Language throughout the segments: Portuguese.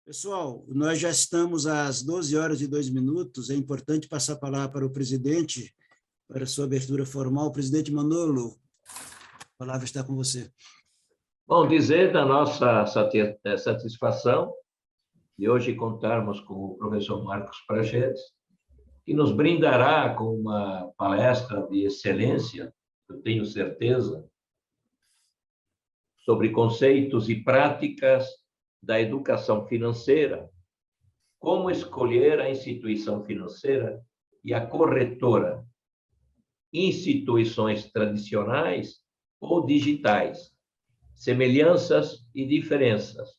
Pessoal, nós já estamos às 12 horas e 2 minutos. É importante passar a palavra para o presidente, para a sua abertura formal. Presidente Manolo, a palavra está com você. Bom, dizer da nossa satisfação de hoje contarmos com o professor Marcos Prachedes, que nos brindará com uma palestra de excelência, eu tenho certeza, sobre conceitos e práticas da educação financeira, como escolher a instituição financeira e a corretora, instituições tradicionais ou digitais, semelhanças e diferenças.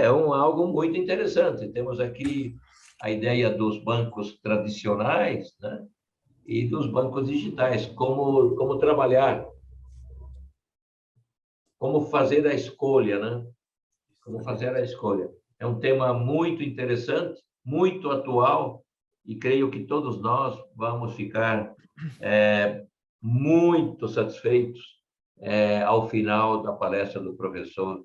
Algo muito interessante. Temos aqui a ideia dos bancos tradicionais, né? E dos bancos digitais, como trabalhar, como fazer a escolha, né? Como fazer a escolha. É um tema muito interessante, muito atual, e creio que todos nós vamos ficar muito satisfeitos ao final da palestra do professor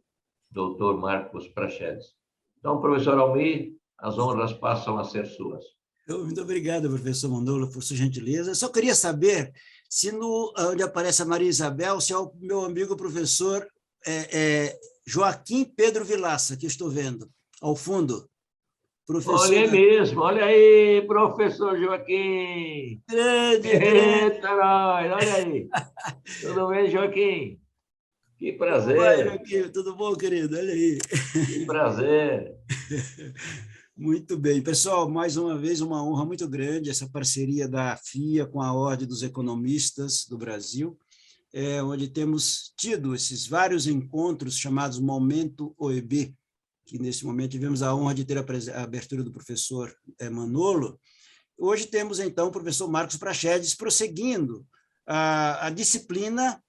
Dr. Marcos Prachedes. Então, professor Almir, as honras passam a ser suas. Muito obrigado, professor Manolo, por sua gentileza. Eu só queria saber se onde aparece a Maria Isabel, se é o meu amigo professor Joaquim Pedro Vilaça, que estou vendo, ao fundo. Olha, é mesmo. Olha aí, professor Joaquim. Grande. Eita, nós. Olha aí. Tudo bem, Joaquim? Que prazer. Como vai, Joaquim? Tudo bom, querido? Olha aí. Que prazer. Muito bem. Pessoal, mais uma vez, uma honra muito grande essa parceria da FIA com a Ordem dos Economistas do Brasil, onde temos tido esses vários encontros chamados Momento OEB, que nesse momento tivemos a honra de ter a abertura do professor Manolo. Hoje temos, então, o professor Marcos Prachedes prosseguindo a disciplina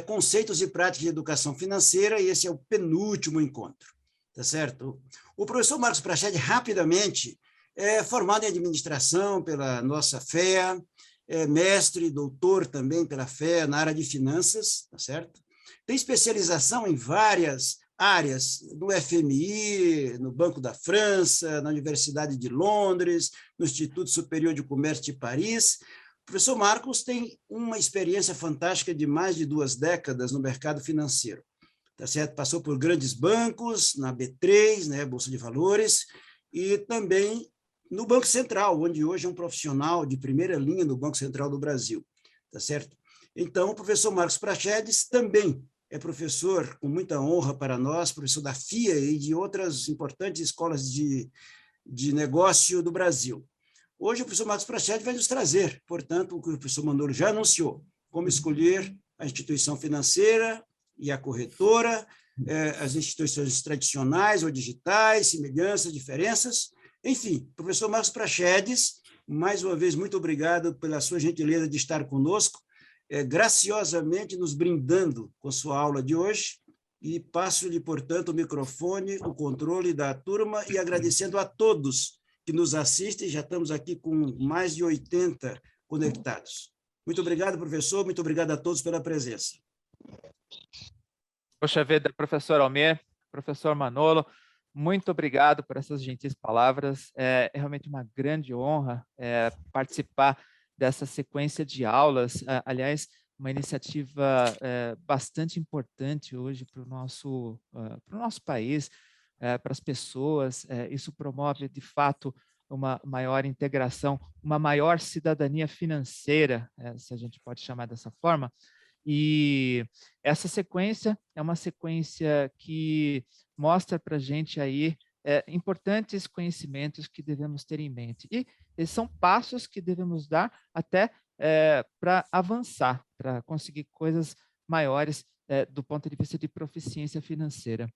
Conceitos e Práticas de Educação Financeira, e esse é o penúltimo encontro, tá certo? O professor Marcos Prachedes, rapidamente, é formado em administração pela nossa FEA, é mestre, doutor também pela FEA na área de finanças, tá certo? Tem especialização em várias áreas, no FMI, no Banco da França, na Universidade de Londres, no Instituto Superior de Comércio de Paris. O professor Marcos tem uma experiência fantástica de mais de 2 décadas no mercado financeiro. Tá certo? Passou por grandes bancos, na B3, né, Bolsa de Valores, e também no Banco Central, onde hoje é um profissional de primeira linha no Banco Central do Brasil. Tá certo? Então, o professor Marcos Prachedes também é professor, com muita honra para nós, professor da FIA e de outras importantes escolas de negócio do Brasil. Hoje, o professor Marcos Prachedes vai nos trazer, portanto, o que o professor Manolo já anunciou, como escolher a instituição financeira e a corretora, as instituições tradicionais ou digitais, semelhanças, diferenças. Enfim, professor Marcos Prachedes, mais uma vez, muito obrigado pela sua gentileza de estar conosco, graciosamente nos brindando com sua aula de hoje, e passo-lhe, portanto, o microfone, o controle da turma, e agradecendo a todos que nos assistem. Já estamos aqui com mais de 80 conectados. Muito obrigado, professor, muito obrigado a todos pela presença. Poxa vida, professor Almir, professor Manolo, muito obrigado por essas gentis palavras. É realmente uma grande honra participar dessa sequência de aulas. Aliás, uma iniciativa bastante importante hoje para o nosso país, para as pessoas. Isso promove, de fato, uma maior integração, uma maior cidadania financeira, se a gente pode chamar dessa forma. E essa sequência é uma sequência que mostra para a gente aí importantes conhecimentos que devemos ter em mente. E esses são passos que devemos dar até para avançar, para conseguir coisas maiores do ponto de vista de proficiência financeira.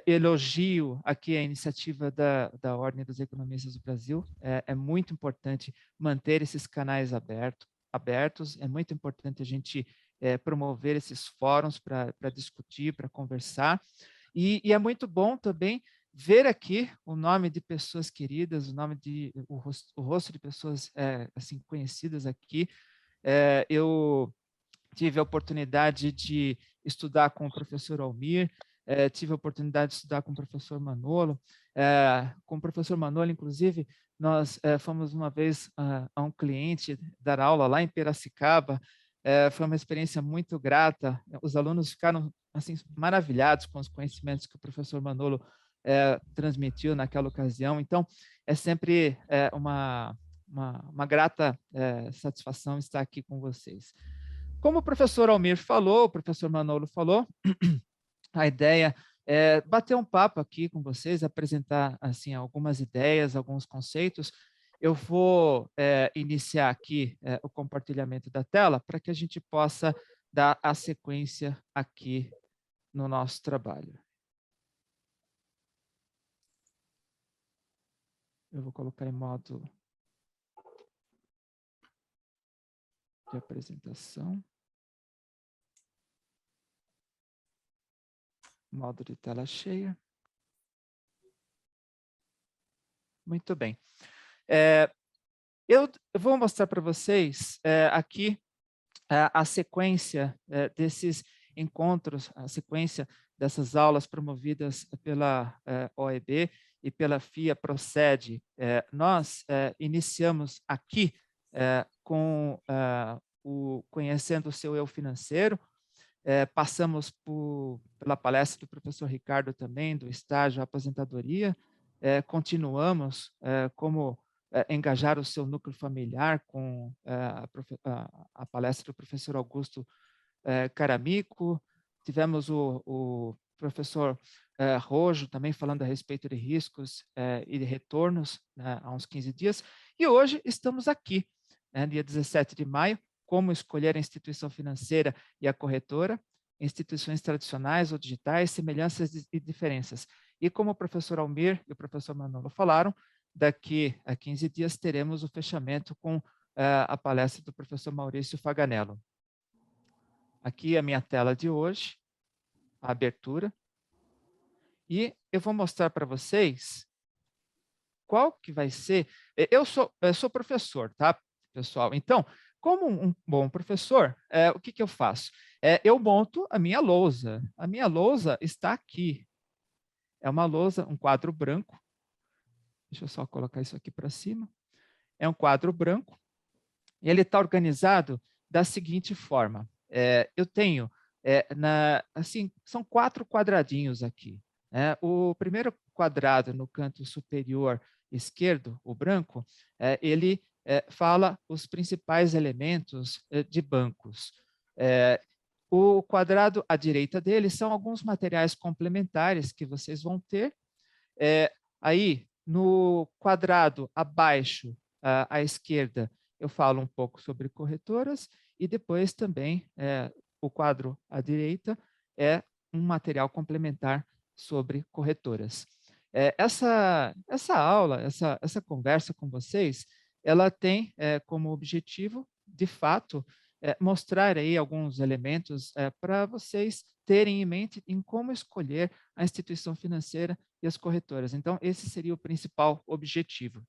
Elogio aqui a iniciativa da Ordem dos Economistas do Brasil. É muito importante manter esses canais abertos, é muito importante a gente promover esses fóruns para discutir, para conversar, e é muito bom também ver aqui o nome de pessoas queridas, o rosto de pessoas assim conhecidas aqui. Eu tive a oportunidade de estudar com o professor Almir, tive a oportunidade de estudar com o professor Manolo. Com o professor Manolo, inclusive, nós fomos uma vez a um cliente dar aula lá em Piracicaba. Foi uma experiência muito grata. Os alunos ficaram assim maravilhados com os conhecimentos que o professor Manolo transmitiu naquela ocasião. Então, é sempre uma grata satisfação estar aqui com vocês. Como o professor Almir falou, o professor Manolo falou, a ideia é bater um papo aqui com vocês, apresentar assim algumas ideias, alguns conceitos. Eu vou iniciar aqui o compartilhamento da tela para que a gente possa dar a sequência aqui no nosso trabalho. Eu vou colocar em modo de apresentação. Modo de tela cheia. Muito bem. Eu vou mostrar para vocês aqui a sequência desses encontros, a sequência dessas aulas promovidas pela OEB e pela FIA Procede. Nós iniciamos aqui com o Conhecendo o Seu Eu Financeiro. Passamos pela palestra do professor Ricardo também, do estágio à aposentadoria. Continuamos como engajar o seu núcleo familiar com a palestra do professor Augusto Caramico. Tivemos o professor Rojo também falando a respeito de riscos e de retornos há uns 15 dias. E hoje estamos aqui, dia 17 de maio, como escolher a instituição financeira e a corretora, instituições tradicionais ou digitais, semelhanças e diferenças. E como o professor Almir e o professor Manolo falaram, daqui a 15 dias teremos o fechamento com a palestra do professor Maurício Faganello. Aqui a minha tela de hoje, a abertura. E eu vou mostrar para vocês qual que vai ser... Eu sou professor, tá, pessoal? Então, como um bom professor, o que eu faço? Eu monto a minha lousa. A minha lousa está aqui. É uma lousa, um quadro branco. Deixa eu só colocar isso aqui para cima. É um quadro branco. E ele está organizado da seguinte forma. Eu tenho, assim, são 4 quadradinhos aqui. O primeiro quadrado no canto superior esquerdo, o branco, ele fala os principais elementos de bancos. O quadrado à direita dele são alguns materiais complementares que vocês vão ter. Aí, no quadrado abaixo, à esquerda, eu falo um pouco sobre corretoras e depois também o quadro à direita é um material complementar sobre corretoras. Essa aula, essa conversa com vocês, ela tem como objetivo, de fato, mostrar aí alguns elementos para vocês terem em mente em como escolher a instituição financeira e as corretoras. Então, esse seria o principal objetivo.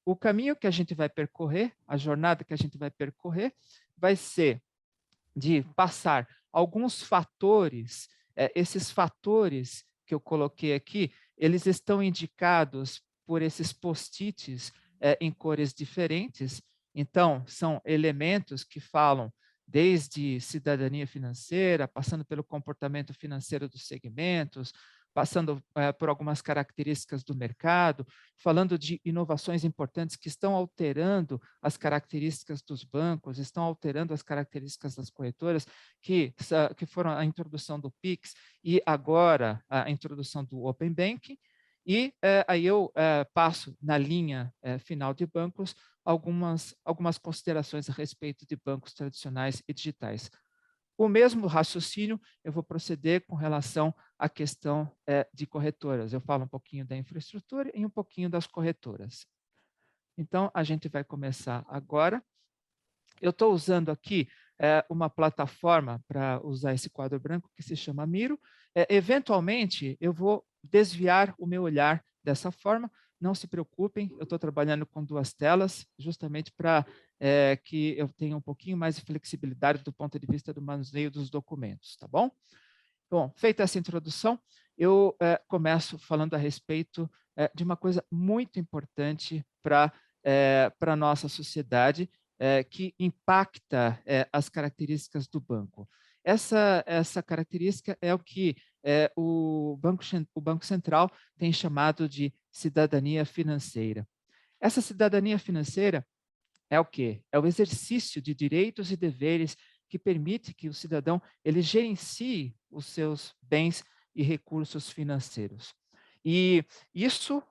O caminho que a gente vai percorrer, a jornada que a gente vai percorrer, vai ser de passar alguns fatores. Esses fatores que eu coloquei aqui, eles estão indicados por esses post-its em cores diferentes. Então, são elementos que falam desde cidadania financeira, passando pelo comportamento financeiro dos segmentos, passando por algumas características do mercado, falando de inovações importantes que estão alterando as características dos bancos, estão alterando as características das corretoras, que foram a introdução do Pix e agora a introdução do Open Banking. E aí eu passo na linha final de bancos algumas considerações a respeito de bancos tradicionais e digitais. O mesmo raciocínio eu vou proceder com relação à questão de corretoras. Eu falo um pouquinho da infraestrutura e um pouquinho das corretoras. Então, a gente vai começar agora. Eu estou usando aqui uma plataforma para usar esse quadro branco que se chama Miro. Eventualmente, eu vou desviar o meu olhar dessa forma. Não se preocupem, eu estou trabalhando com 2 telas, justamente para que eu tenha um pouquinho mais de flexibilidade do ponto de vista do manuseio dos documentos, tá bom? Bom, feita essa introdução, eu começo falando a respeito de uma coisa muito importante para a nossa sociedade, que impacta as características do banco. Essa característica é o que o Banco Central tem chamado de cidadania financeira. Essa cidadania financeira é o quê? É o exercício de direitos e deveres que permite que o cidadão ele gerencie os seus bens e recursos financeiros. E isso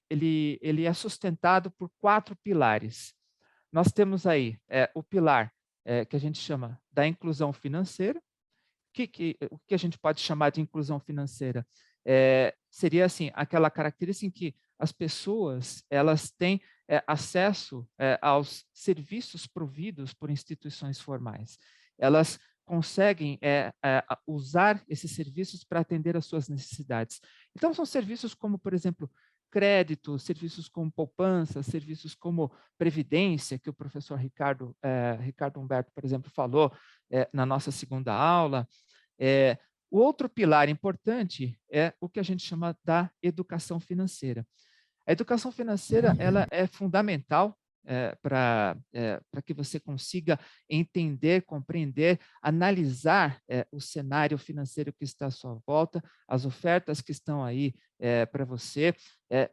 ele é sustentado por 4 pilares. Nós temos aí o pilar que a gente chama da inclusão financeira. O que a gente pode chamar de inclusão financeira? Seria assim, aquela característica em que as pessoas elas têm acesso aos serviços providos por instituições formais. Elas conseguem usar esses serviços para atender às suas necessidades. Então, são serviços como, por exemplo, crédito, serviços como poupança, serviços como previdência, que o professor Ricardo Humberto, por exemplo, falou na nossa segunda aula. O outro pilar importante é o que a gente chama da educação financeira. A educação financeira ela é fundamental para que você consiga entender, compreender, analisar o cenário financeiro que está à sua volta, as ofertas que estão aí para você,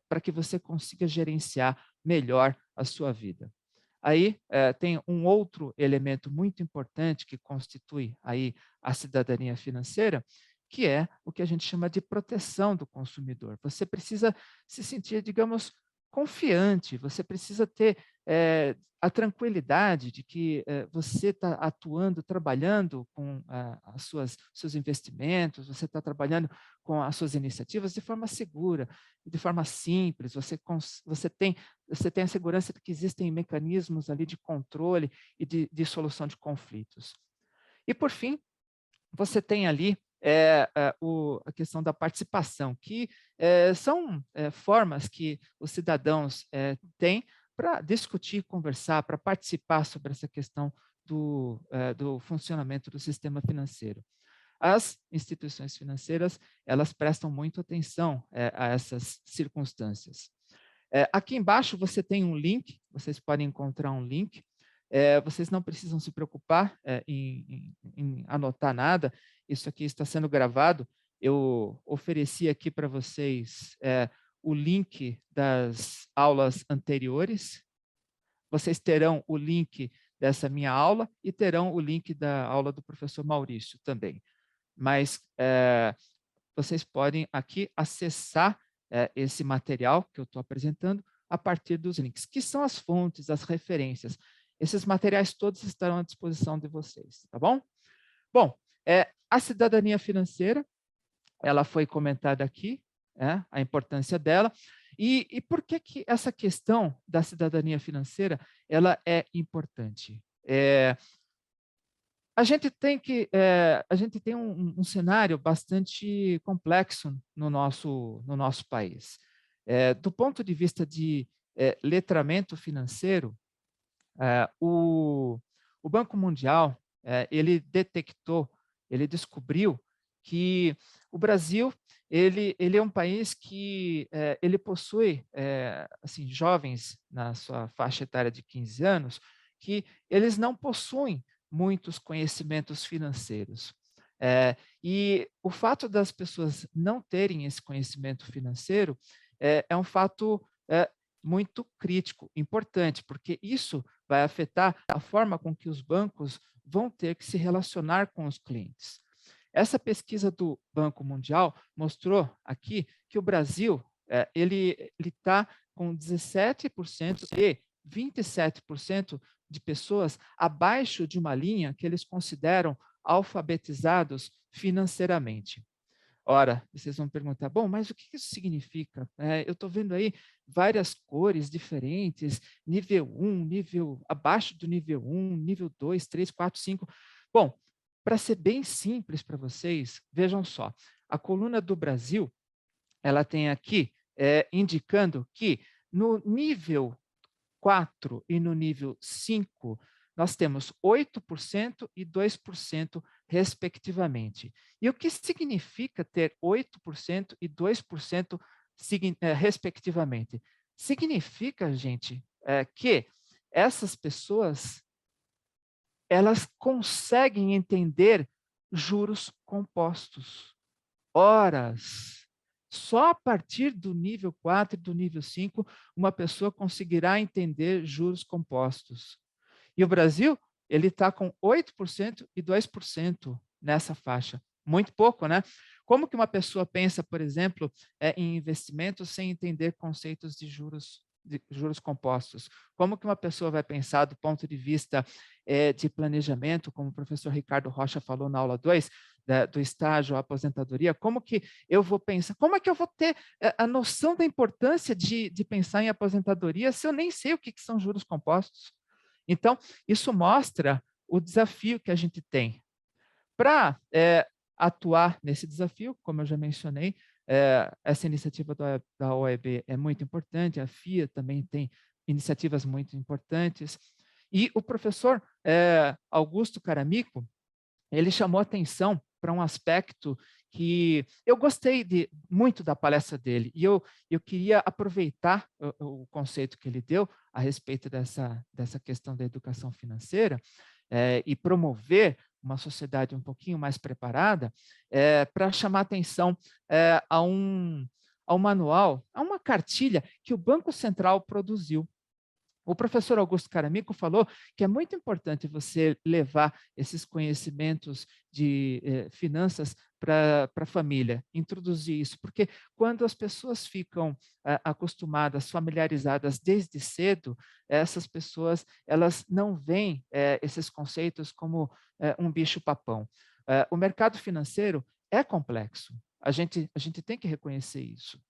para que você consiga gerenciar melhor a sua vida. Aí tem um outro elemento muito importante que constitui aí a cidadania financeira, que é o que a gente chama de proteção do consumidor. Você precisa se sentir, digamos, confiante, você precisa ter a tranquilidade de que você está atuando, trabalhando com seus investimentos, você está trabalhando com as suas iniciativas de forma segura, de forma simples, você tem a segurança de que existem mecanismos ali de controle e de solução de conflitos. E, por fim, você tem ali a questão da participação, que são formas que os cidadãos têm para discutir, conversar, para participar sobre essa questão do funcionamento do sistema financeiro. As instituições financeiras, elas prestam muito atenção a essas circunstâncias. Aqui embaixo você tem um link, vocês podem encontrar um link. Vocês não precisam se preocupar em anotar nada, isso aqui está sendo gravado. Eu ofereci aqui para vocês o link das aulas anteriores. Vocês terão o link dessa minha aula e terão o link da aula do professor Maurício também. Mas vocês podem aqui acessar esse material que eu estou apresentando a partir dos links, que são as fontes, as referências. Esses materiais todos estarão à disposição de vocês, tá bom? Bom, a cidadania financeira, ela foi comentada aqui, a importância dela. E por que essa questão da cidadania financeira ela é importante? A gente tem um cenário bastante complexo no nosso país. Do ponto de vista de letramento financeiro, o Banco Mundial ele descobriu que o Brasil ele é um país que ele possui assim, jovens na sua faixa etária de 15 anos que eles não possuem muitos conhecimentos financeiros. E o fato das pessoas não terem esse conhecimento financeiro é um fato muito crítico, importante, porque isso vai afetar a forma com que os bancos vão ter que se relacionar com os clientes. Essa pesquisa do Banco Mundial mostrou aqui que o Brasil ele está com 17% e 27% de pessoas abaixo de uma linha que eles consideram alfabetizados financeiramente. Ora, vocês vão perguntar, bom, mas o que isso significa? Eu estou vendo aí várias cores diferentes, nível 1, nível abaixo do nível 1, nível 2, 3, 4, 5. Bom, para ser bem simples para vocês, vejam só, a coluna do Brasil, ela tem aqui indicando que no nível 4 e no nível 5, nós temos 8% e 2% respectivamente. E o que significa ter 8% e 2%, respectivamente? Significa, gente, que essas pessoas elas conseguem entender juros compostos. Horas. Só a partir do nível 4 e do nível 5, uma pessoa conseguirá entender juros compostos. E o Brasil, ele está com 8% e 2% nessa faixa. Muito pouco, né? Como que uma pessoa pensa, por exemplo, em investimentos sem entender conceitos de juros compostos? Como que uma pessoa vai pensar do ponto de vista de planejamento, como o professor Ricardo Rocha falou na aula 2, do estágio à aposentadoria, como que eu vou pensar, como é que eu vou ter a noção da importância de pensar em aposentadoria se eu nem sei o que são juros compostos? Então, isso mostra o desafio que a gente tem. Para atuar nesse desafio, como eu já mencionei, essa iniciativa da OEB é muito importante, a FIA também tem iniciativas muito importantes, e o professor Augusto Caramico, ele chamou atenção para um aspecto que eu gostei muito da palestra dele, e eu queria aproveitar o conceito que ele deu a respeito dessa questão da educação financeira e promover uma sociedade um pouquinho mais preparada para chamar atenção ao manual, a uma cartilha que o Banco Central produziu. O professor Augusto Caramico falou que é muito importante você levar esses conhecimentos de finanças para a família, introduzir isso, porque quando as pessoas ficam acostumadas, familiarizadas desde cedo, essas pessoas elas não veem esses conceitos como um bicho-papão. O mercado financeiro é complexo. A gente tem que reconhecer isso.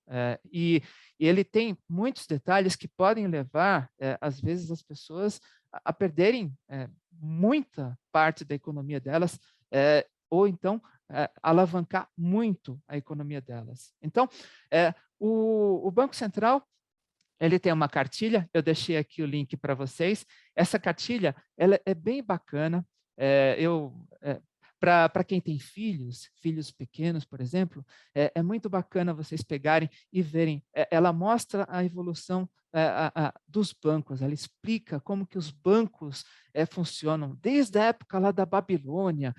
E ele tem muitos detalhes que podem levar, às vezes, as pessoas a perderem muita parte da economia delas, ou então alavancar muito a economia delas. Então, o Banco Central ele tem uma cartilha, eu deixei aqui o link para vocês. Essa cartilha ela é bem bacana. Para quem tem filhos pequenos, por exemplo, é muito bacana vocês pegarem e verem. Ela mostra a evolução dos bancos, ela explica como que os bancos funcionam, desde a época lá da Babilônia,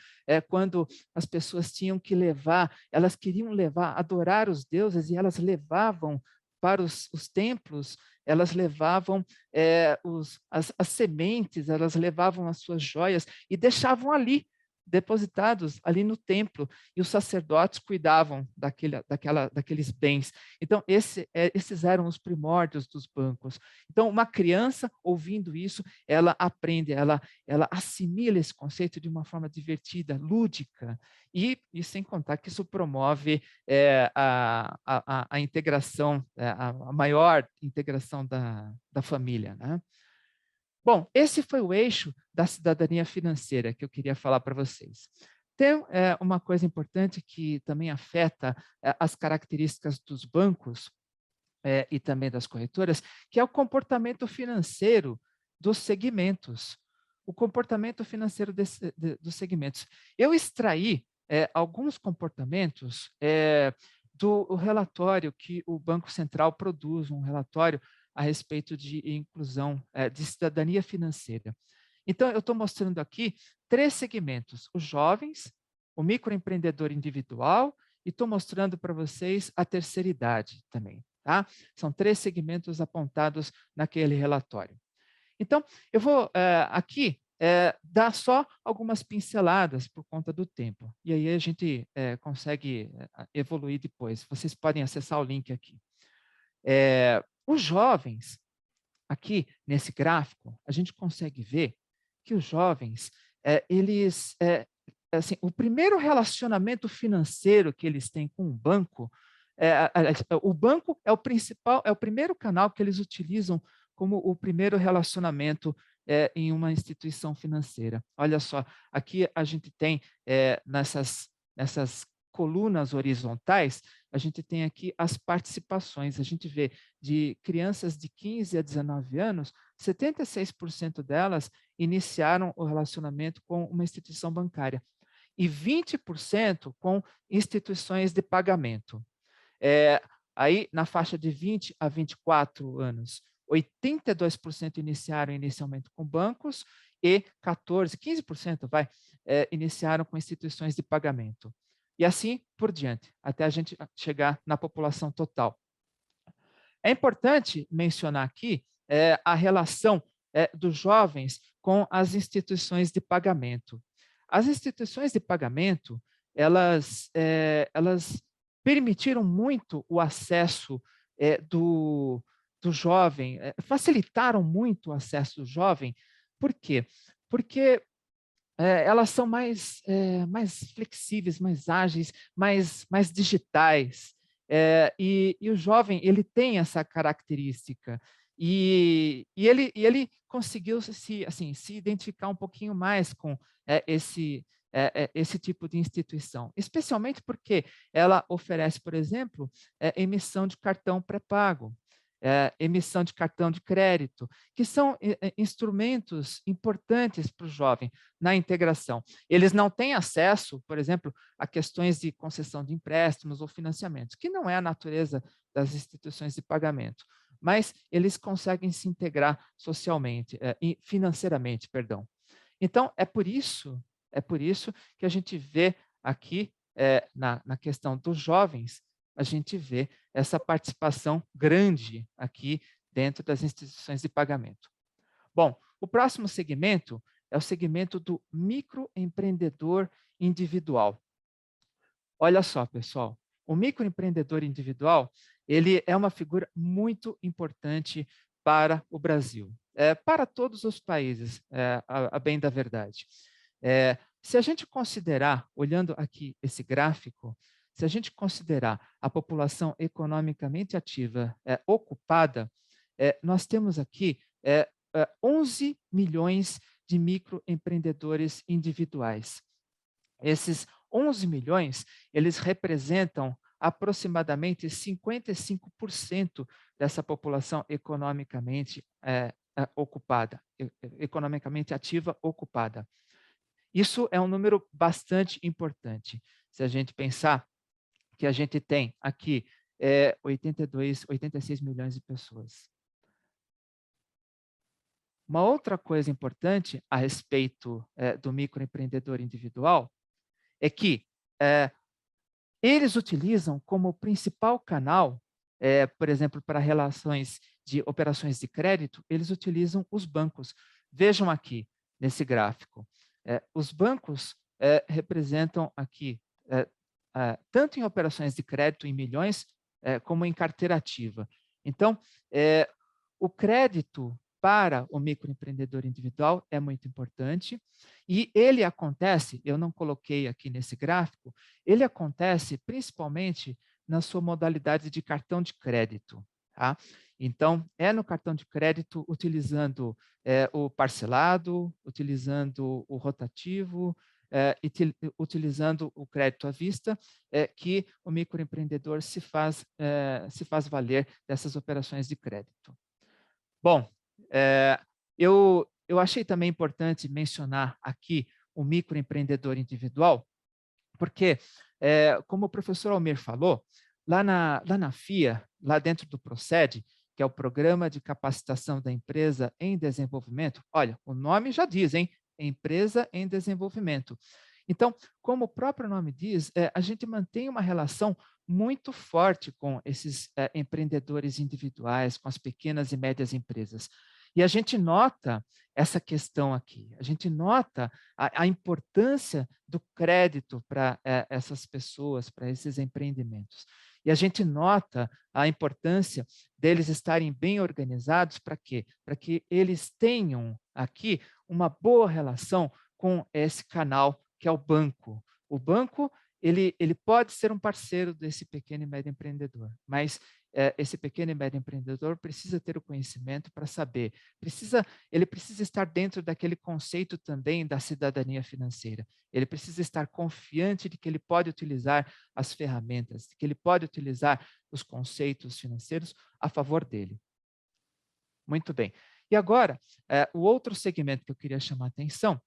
quando as pessoas tinham que levar, elas queriam levar, adorar os deuses, e elas levavam para os templos, elas levavam as sementes, elas levavam as suas joias e deixavam ali, depositados ali no templo, e os sacerdotes cuidavam daqueles bens. Então, esses eram os primórdios dos bancos. Então, uma criança, ouvindo isso, ela aprende, ela assimila esse conceito de uma forma divertida, lúdica, e sem contar que isso promove a integração, a maior integração da família, né? Bom, esse foi o eixo da cidadania financeira que eu queria falar para vocês. Tem uma coisa importante que também afeta as características dos bancos e também das corretoras, que é o comportamento financeiro dos segmentos. O comportamento financeiro dos segmentos. Eu extraí alguns comportamentos do relatório que o Banco Central produz, um relatório a respeito de inclusão, de cidadania financeira. Então, eu estou mostrando aqui 3 segmentos: os jovens, o microempreendedor individual, e estou mostrando para vocês a terceira idade também. Tá? São 3 segmentos apontados naquele relatório. Então, eu vou aqui dar só algumas pinceladas por conta do tempo. E aí a gente consegue evoluir depois. Vocês podem acessar o link aqui. Os jovens, aqui nesse gráfico, a gente consegue ver que os jovens, eles, assim, o primeiro relacionamento financeiro que eles têm com o banco é o principal, é o primeiro canal que eles utilizam como o primeiro relacionamento em uma instituição financeira. Olha só, aqui a gente tem nessas colunas horizontais, a gente tem aqui as participações. A gente vê de crianças de 15 a 19 anos, 76% delas iniciaram o relacionamento com uma instituição bancária. e 20% com instituições de pagamento. Aí, na faixa de 20 a 24 anos, 82% iniciaram inicialmente com bancos e 15% iniciaram com instituições de pagamento. E assim por diante, até a gente chegar na população total. É importante mencionar aqui a relação dos jovens com as instituições de pagamento. As instituições de pagamento, elas permitiram muito o acesso do jovem, facilitaram muito o acesso do jovem. Por quê? Porque elas são mais flexíveis, mais ágeis, mais digitais. E o jovem, ele tem essa característica. E ele conseguiu se identificar um pouquinho mais com esse tipo de instituição, especialmente porque ela oferece, por exemplo, emissão de cartão pré-pago, emissão de cartão de crédito, que são instrumentos importantes para o jovem na integração. Eles não têm acesso, por exemplo, a questões de concessão de empréstimos ou financiamentos, que não é a natureza das instituições de pagamento, mas eles conseguem se integrar socialmente, financeiramente, perdão. Então, é por isso que a gente vê aqui, na questão dos jovens, a gente vê essa participação grande aqui dentro das instituições de pagamento. Bom, o próximo segmento é o segmento do microempreendedor individual. Olha só, pessoal, o microempreendedor individual, ele é uma figura muito importante para o Brasil, para todos os países, a bem da verdade. Se a gente considerar, olhando aqui esse gráfico, se a gente considerar a população economicamente ativa ocupada, nós temos aqui 11 milhões de microempreendedores individuais. Esses 11 milhões, eles representam aproximadamente 55% dessa população economicamente ocupada, economicamente ativa ocupada. Isso é um número bastante importante. Se a gente pensar que a gente tem aqui 86 milhões de pessoas. Uma outra coisa importante a respeito do microempreendedor individual é que eles utilizam como principal canal, por exemplo, para relações de operações de crédito, eles utilizam os bancos. Vejam aqui, nesse gráfico. Os bancos representam aqui, tanto em operações de crédito em milhões, como em carteira ativa. Então, o crédito para o microempreendedor individual é muito importante e ele acontece, eu não coloquei aqui nesse gráfico, ele acontece principalmente na sua modalidade de cartão de crédito. Tá? Então, no cartão de crédito utilizando o parcelado, utilizando o rotativo, utilizando o crédito à vista, que o microempreendedor se faz valer dessas operações de crédito. Bom, eu achei também importante mencionar aqui o microempreendedor individual, porque, como o professor Almir falou, lá na FIA, lá dentro do Procede, que é o Programa de Capacitação da Empresa em Desenvolvimento, olha, o nome já diz, hein? Empresa em Desenvolvimento. Então, como o próprio nome diz, a gente mantém uma relação muito forte com esses empreendedores individuais, com as pequenas e médias empresas. E a gente nota essa questão aqui, a gente nota a importância do crédito para essas pessoas, para esses empreendimentos. E a gente nota a importância deles estarem bem organizados para quê? Para que eles tenham aqui uma boa relação com esse canal que é o banco. O banco, ele pode ser um parceiro desse pequeno e médio empreendedor, mas esse pequeno e médio empreendedor precisa ter o conhecimento para saber, ele precisa estar dentro daquele conceito também da cidadania financeira. Ele precisa estar confiante de que ele pode utilizar as ferramentas, de que ele pode utilizar os conceitos financeiros a favor dele. Muito bem. E agora, o outro segmento que eu queria chamar a atenção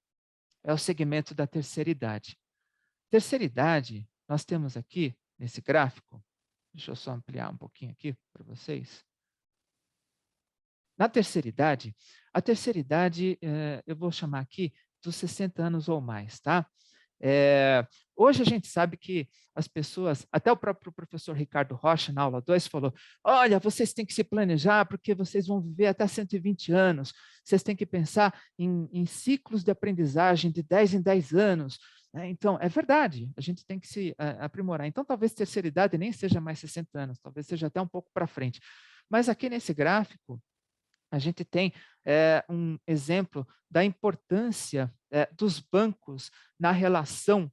é o segmento da terceira idade. terceira idade, nós temos aqui, nesse gráfico, deixa eu só ampliar um pouquinho aqui para vocês. Na terceira idade, a terceira idade, eu vou chamar aqui dos 60 anos ou mais, tá? Hoje a gente sabe que as pessoas, até o próprio professor Ricardo Rocha, na aula 2, falou, olha, vocês têm que se planejar porque vocês vão viver até 120 anos, vocês têm que pensar em ciclos de aprendizagem de 10 em 10 anos. Então, é verdade, a gente tem que se aprimorar. Então, talvez terceira idade nem seja mais 60 anos, talvez seja até um pouco para frente. Mas aqui nesse gráfico, a gente tem um exemplo da importância dos bancos na relação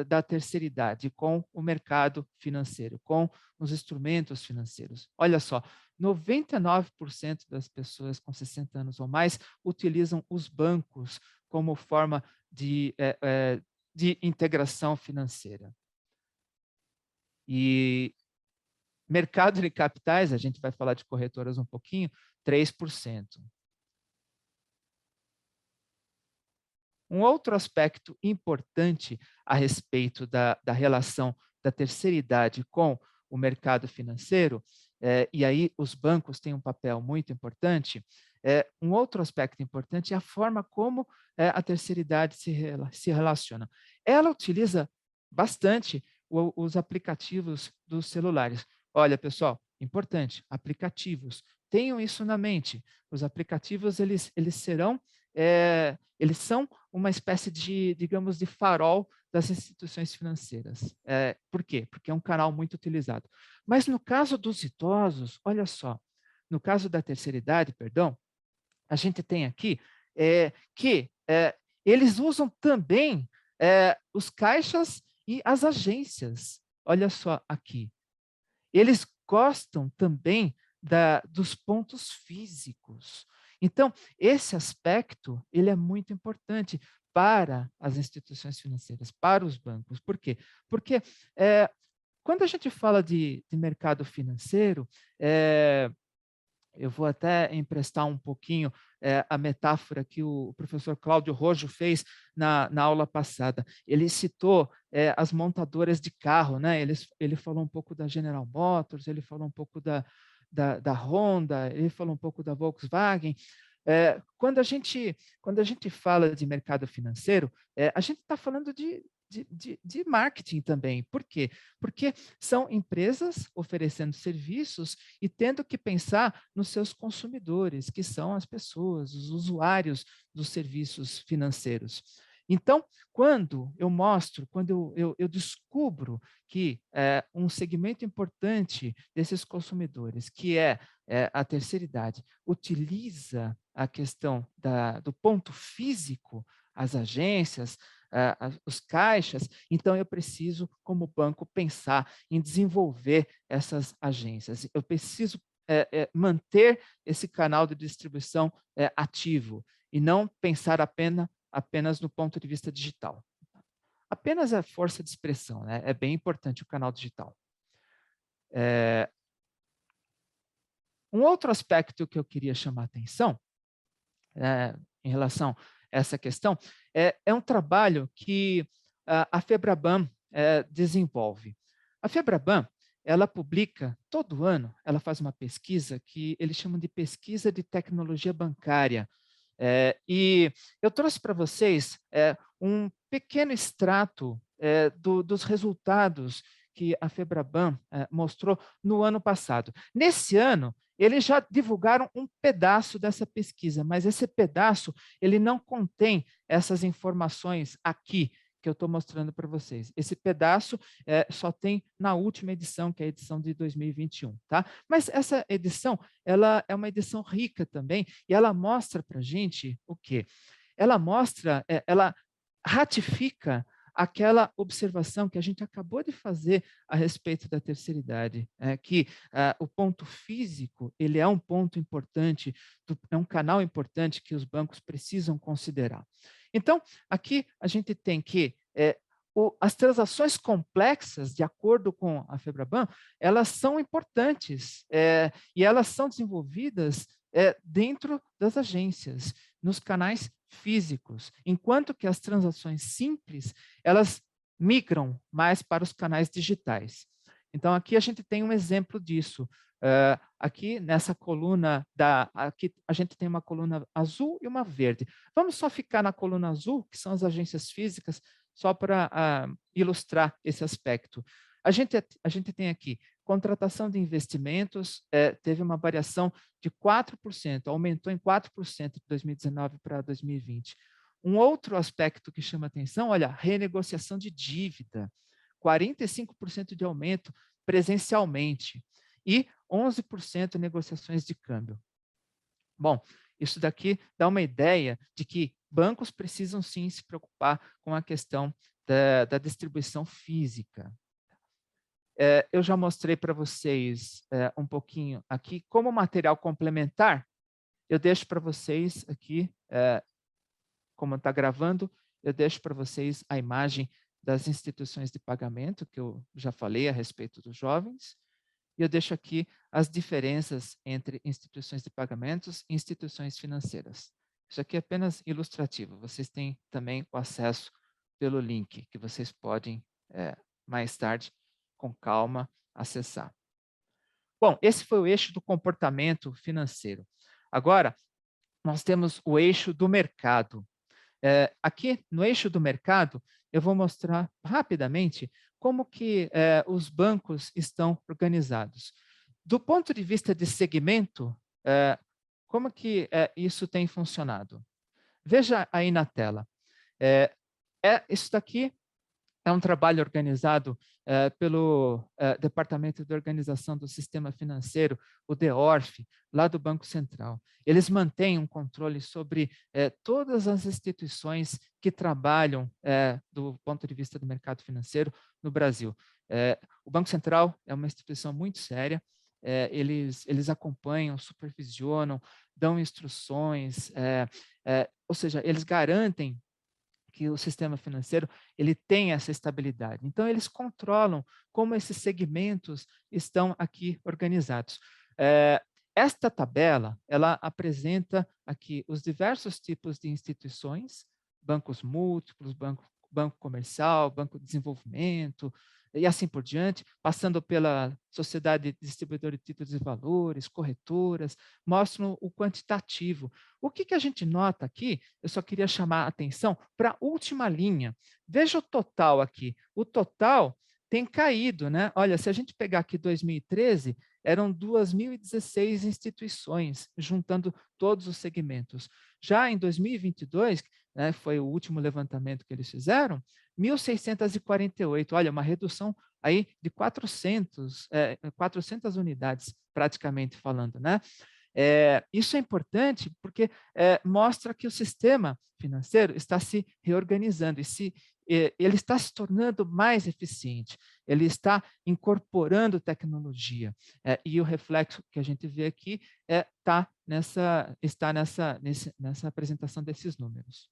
da terceira idade com o mercado financeiro, com os instrumentos financeiros. Olha só, 99% das pessoas com 60 anos ou mais utilizam os bancos como forma de integração financeira. E mercado de capitais, a gente vai falar de corretoras um pouquinho, 3%. Um outro aspecto importante a respeito da relação da terceira idade com o mercado financeiro, e aí os bancos têm um papel muito importante, um outro aspecto importante é a forma como a terceira idade se relaciona. Ela utiliza bastante os aplicativos dos celulares. Olha, pessoal, importante, aplicativos. Tenham isso na mente. Os aplicativos, eles são uma espécie de, digamos, de farol das instituições financeiras. Por quê? Porque é um canal muito utilizado. Mas no caso dos idosos, olha só, no caso da terceira idade, perdão, a gente tem aqui que eles usam também os caixas e as agências. Olha só aqui. Eles gostam também dos pontos físicos. Então, esse aspecto ele é muito importante para as instituições financeiras, para os bancos. Por quê? Porque quando a gente fala de mercado financeiro, eu vou até emprestar um pouquinho a metáfora que o professor Cláudio Rojo fez na aula passada. Ele citou as montadoras de carro, né? Ele falou um pouco da General Motors, ele falou um pouco da Honda, ele falou um pouco da Volkswagen. Quando a gente fala de mercado financeiro, a gente está falando de marketing também. Por quê? Porque são empresas oferecendo serviços e tendo que pensar nos seus consumidores, que são as pessoas, os usuários dos serviços financeiros. Então, quando eu descubro que um segmento importante desses consumidores, que é a terceira idade, utiliza a questão do ponto físico, as agências, os caixas, então eu preciso, como banco, pensar em desenvolver essas agências. Eu preciso manter esse canal de distribuição ativo e não pensar apenas no ponto de vista digital. Apenas a força de expressão, né? É bem importante o canal digital. Um outro aspecto que eu queria chamar a atenção em relação a essa questão é um trabalho que a FEBRABAN desenvolve. A FEBRABAN, ela publica, todo ano, ela faz uma pesquisa que eles chamam de pesquisa de tecnologia bancária. E eu trouxe para vocês um pequeno extrato dos resultados que a FEBRABAN mostrou no ano passado. Nesse ano, eles já divulgaram um pedaço dessa pesquisa, mas esse pedaço ele não contém essas informações aqui que eu estou mostrando para vocês. Esse pedaço só tem na última edição, que é a edição de 2021. Tá? Mas essa edição ela é uma edição rica também, e ela mostra para a gente o quê? Ela ela ratifica aquela observação que a gente acabou de fazer a respeito da terceira idade, que o ponto físico ele é um ponto importante, é um canal importante que os bancos precisam considerar. Então, aqui a gente tem que as transações complexas, de acordo com a FEBRABAN, elas são importantes e elas são desenvolvidas dentro das agências, nos canais físicos, enquanto que as transações simples, elas migram mais para os canais digitais. Então, aqui a gente tem um exemplo disso. Aqui nessa coluna, aqui a gente tem uma coluna azul e uma verde. Vamos só ficar na coluna azul, que são as agências físicas, só para ilustrar esse aspecto. A gente tem aqui contratação de investimentos, teve uma variação de 4%, aumentou em 4% de 2019 para 2020. Um outro aspecto que chama atenção, olha, renegociação de dívida, 45% de aumento presencialmente e 11% negociações de câmbio. Bom, isso daqui dá uma ideia de que bancos precisam sim se preocupar com a questão da distribuição física. Eu já mostrei para vocês um pouquinho aqui como material complementar. Eu deixo para vocês aqui, como está gravando, eu deixo para vocês a imagem das instituições de pagamento, que eu já falei a respeito dos jovens, e eu deixo aqui as diferenças entre instituições de pagamentos e instituições financeiras. Isso aqui é apenas ilustrativo, vocês têm também o acesso pelo link, que vocês podem, mais tarde, com calma, acessar. Bom, esse foi o eixo do comportamento financeiro. Agora, nós temos o eixo do mercado. Aqui, no eixo do mercado, eu vou mostrar rapidamente como que os bancos estão organizados. Do ponto de vista de segmento, como que isso tem funcionado? Veja aí na tela. Isso daqui é um trabalho organizado pelo Departamento de Organização do Sistema Financeiro, o DEORF, lá do Banco Central. Eles mantêm um controle sobre todas as instituições que trabalham do ponto de vista do mercado financeiro no Brasil. O Banco Central é uma instituição muito séria, eles acompanham, supervisionam, dão instruções, ou seja, eles garantem que o sistema financeiro ele tem essa estabilidade. Então, eles controlam como esses segmentos estão aqui organizados. Esta tabela, ela apresenta aqui os diversos tipos de instituições, bancos múltiplos, banco comercial, banco de desenvolvimento, e assim por diante, passando pela Sociedade Distribuidora de Títulos e Valores, corretoras, mostram o quantitativo. O que a gente nota aqui, eu só queria chamar a atenção para a última linha. Veja o total aqui. O total tem caído, né? Olha, se a gente pegar aqui 2013, eram 2.016 instituições, juntando todos os segmentos. Já em 2022, né, foi o último levantamento que eles fizeram, 1.648, olha, uma redução aí de 400 unidades, praticamente falando, né? Isso é importante porque mostra que o sistema financeiro está se reorganizando ele está se tornando mais eficiente, ele está incorporando tecnologia, e o reflexo que a gente vê aqui está nessa apresentação desses números.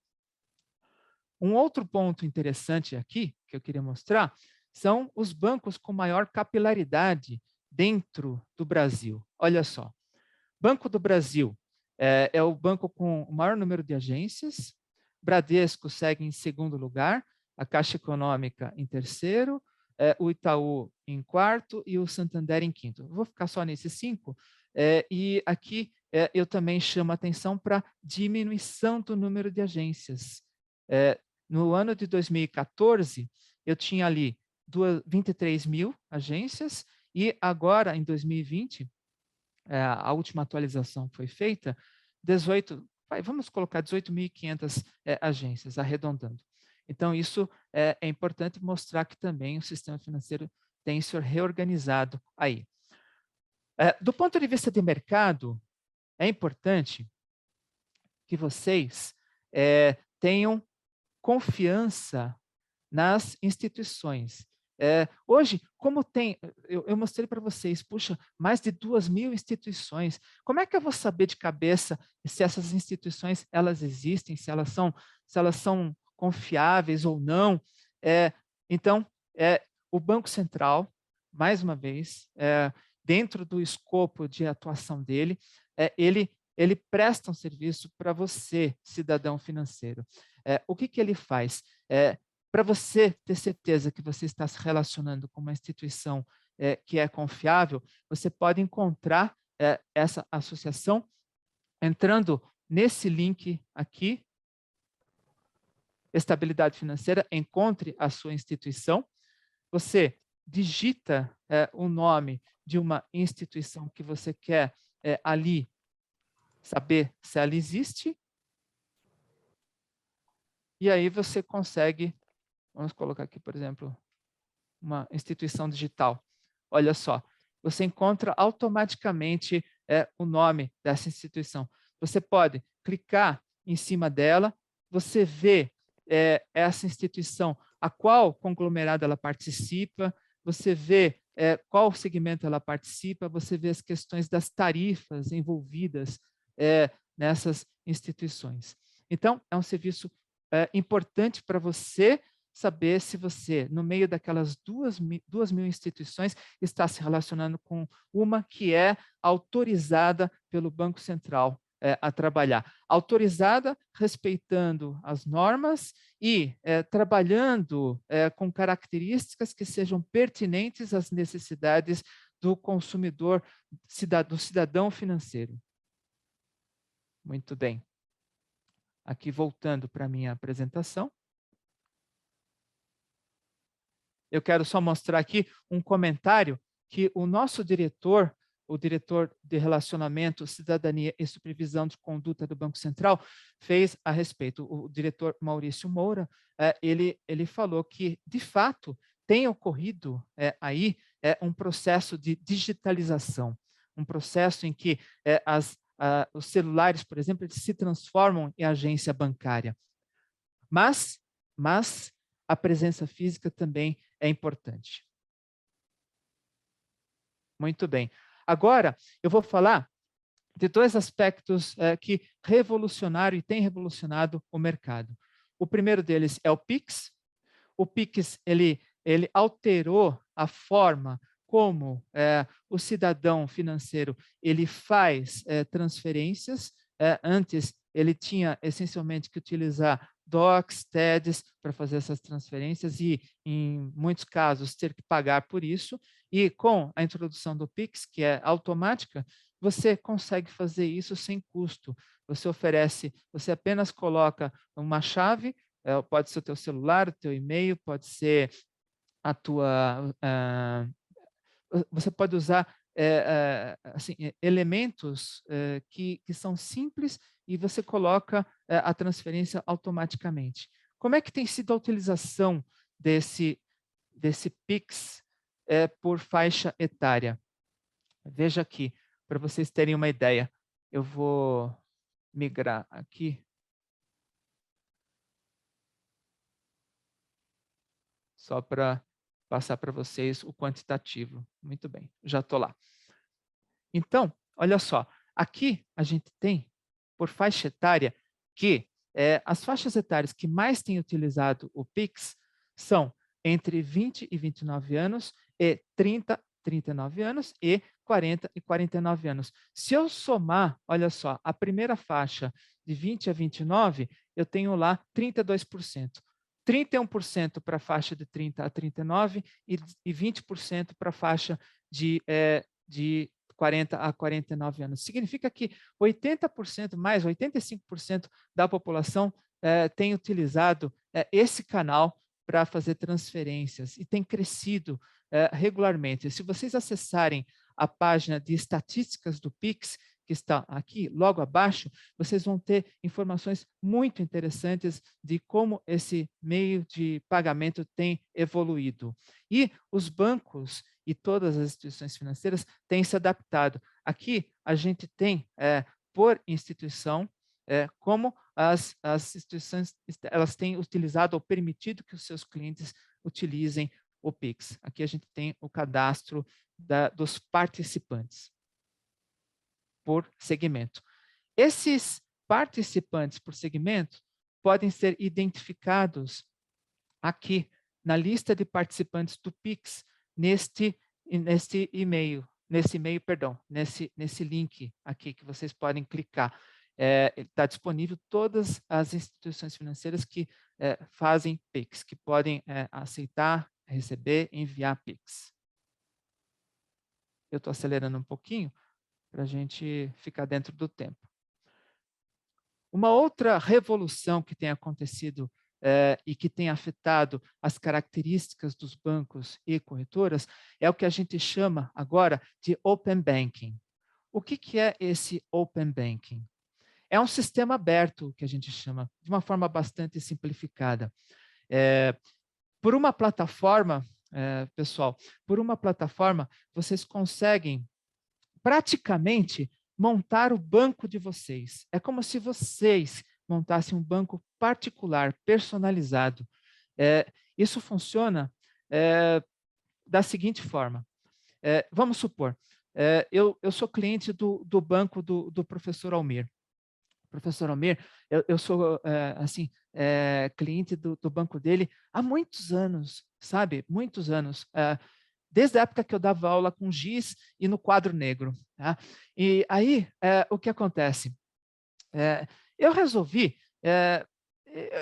Um outro ponto interessante aqui, que eu queria mostrar, são os bancos com maior capilaridade dentro do Brasil. Olha só, Banco do Brasil é o banco com o maior número de agências, Bradesco segue em segundo lugar, a Caixa Econômica em terceiro, o Itaú em quarto e o Santander em quinto. Vou ficar só nesses 5, e aqui eu também chamo a atenção para a diminuição do número de agências. No ano de 2014, eu tinha ali 23 mil agências, e agora, em 2020, a última atualização foi feita, vamos colocar 18.500 agências, arredondando. Então, isso é importante mostrar que também o sistema financeiro tem se reorganizado aí. Do ponto de vista de mercado, é importante que vocês tenham confiança nas instituições. Hoje, como tem, eu mostrei para vocês, puxa, mais de 2.000 instituições. Como é que eu vou saber de cabeça se essas instituições elas existem, se elas são confiáveis ou não? Então, o Banco Central, mais uma vez, dentro do escopo de atuação dele, ele presta um serviço para você, cidadão financeiro. O que ele faz? Para você ter certeza que você está se relacionando com uma instituição que é confiável, você pode encontrar essa associação entrando nesse link aqui, estabilidade financeira, encontre a sua instituição. Você digita o nome de uma instituição que você quer ali saber se ela existe. E aí você consegue, vamos colocar aqui, por exemplo, uma instituição digital. Olha só, você encontra automaticamente o nome dessa instituição. Você pode clicar em cima dela, você vê essa instituição, a qual conglomerado ela participa, você vê qual segmento ela participa, você vê as questões das tarifas envolvidas nessas instituições. Então, é um serviço importante para você saber se você, no meio daquelas 2.000 instituições, está se relacionando com uma que é autorizada pelo Banco Central a trabalhar. Autorizada respeitando as normas e trabalhando com características que sejam pertinentes às necessidades do consumidor, do cidadão financeiro. Muito bem. Aqui, voltando para a minha apresentação. Eu quero só mostrar aqui um comentário que o nosso diretor, o diretor de Relacionamento, Cidadania e Supervisão de Conduta do Banco Central, fez a respeito. O diretor Maurício Moura, ele falou que, de fato, tem ocorrido aí um processo de digitalização, um processo em que os celulares, por exemplo, eles se transformam em agência bancária. Mas a presença física também é importante. Muito bem. Agora, eu vou falar de dois aspectos que revolucionaram e têm revolucionado o mercado. O primeiro deles é o Pix. O Pix, ele alterou a forma como o cidadão financeiro ele faz transferências. Antes, ele tinha essencialmente que utilizar DOCs, TEDs para fazer essas transferências e, em muitos casos, ter que pagar por isso. E com a introdução do Pix, que é automática, você consegue fazer isso sem custo. Você apenas coloca uma chave, pode ser o teu celular, o teu e-mail, pode ser a tua... você pode usar assim, elementos que são simples e você coloca a transferência automaticamente. Como é que tem sido a utilização desse Pix por faixa etária? Veja aqui, para vocês terem uma ideia. Eu vou migrar aqui. Só para passar para vocês o quantitativo. Muito bem, já estou lá. Então, olha só, aqui a gente tem, por faixa etária, que as faixas etárias que mais têm utilizado o Pix são entre 20 e 29 anos, e 30, 39 anos, e 40 e 49 anos. Se eu somar, olha só, a primeira faixa de 20 a 29, eu tenho lá 32%. 31% para a faixa de 30 a 39 e 20% para a faixa de 40 a 49 anos. Significa que 80%, mais 85% da população tem utilizado esse canal para fazer transferências e tem crescido regularmente. Se vocês acessarem a página de estatísticas do Pix, que está aqui, logo abaixo, vocês vão ter informações muito interessantes de como esse meio de pagamento tem evoluído. E os bancos e todas as instituições financeiras têm se adaptado. Aqui, a gente tem, por instituição, como as instituições elas têm utilizado ou permitido que os seus clientes utilizem o Pix. Aqui a gente tem o cadastro dos participantes por segmento. Esses participantes por segmento podem ser identificados aqui na lista de participantes do Pix, nesse link aqui que vocês podem clicar. está disponível todas as instituições financeiras que fazem Pix, que podem aceitar, receber, enviar Pix. Eu estou acelerando um pouquinho para a gente ficar dentro do tempo. Uma outra revolução que tem acontecido e que tem afetado as características dos bancos e corretoras é o que a gente chama agora de Open Banking. O que é esse Open Banking? É um sistema aberto, que a gente chama, de uma forma bastante simplificada. Por uma plataforma, pessoal, por uma plataforma, vocês conseguem praticamente montar o banco de vocês. É como se vocês montassem um banco particular, personalizado. Isso funciona da seguinte forma. Vamos supor, eu sou cliente do banco do professor Almir. Professor Almir, eu sou assim, cliente do banco dele há muitos anos, sabe? Muitos anos. Desde a época que eu dava aula com giz e no quadro negro. Tá? E aí, o que acontece? Eu resolvi,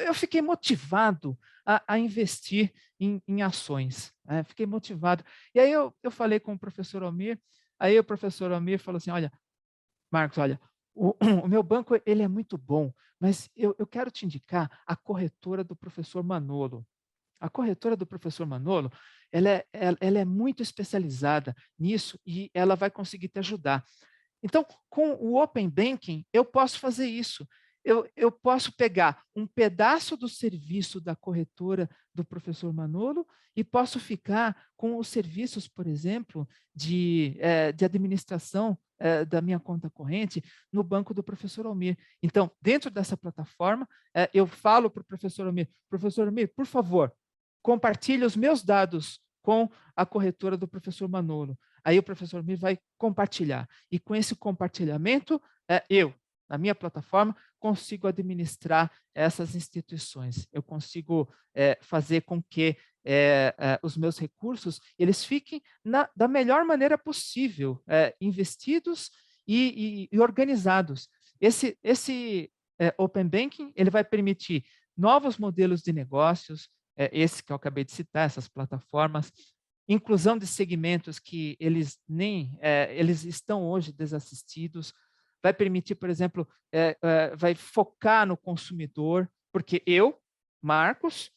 eu fiquei motivado a investir em ações. Fiquei motivado. E aí eu falei com o professor Almir, aí o professor Almir falou assim, olha, Marcos, olha, o meu banco ele é muito bom, mas eu quero te indicar a corretora do professor Manolo. A corretora do professor Manolo, ela é muito especializada nisso e ela vai conseguir te ajudar. Então, com o Open Banking, eu posso fazer isso. Eu posso pegar um pedaço do serviço da corretora do professor Manolo e posso ficar com os serviços, por exemplo, de administração da minha conta corrente no banco do professor Almir. Então, dentro dessa plataforma, eu falo para o professor Almir, por favor, compartilhe os meus dados com a corretora do professor Manolo. Aí o professor Almir vai compartilhar. E com esse compartilhamento, eu, na minha plataforma, consigo administrar essas instituições. Eu consigo fazer com que os meus recursos eles fiquem da melhor maneira possível, investidos e organizados. Esse Open Banking ele vai permitir novos modelos de negócios, esse que eu acabei de citar, essas plataformas, inclusão de segmentos que eles eles estão hoje desassistidos, vai permitir, por exemplo, vai focar no consumidor, porque eu, Marcos,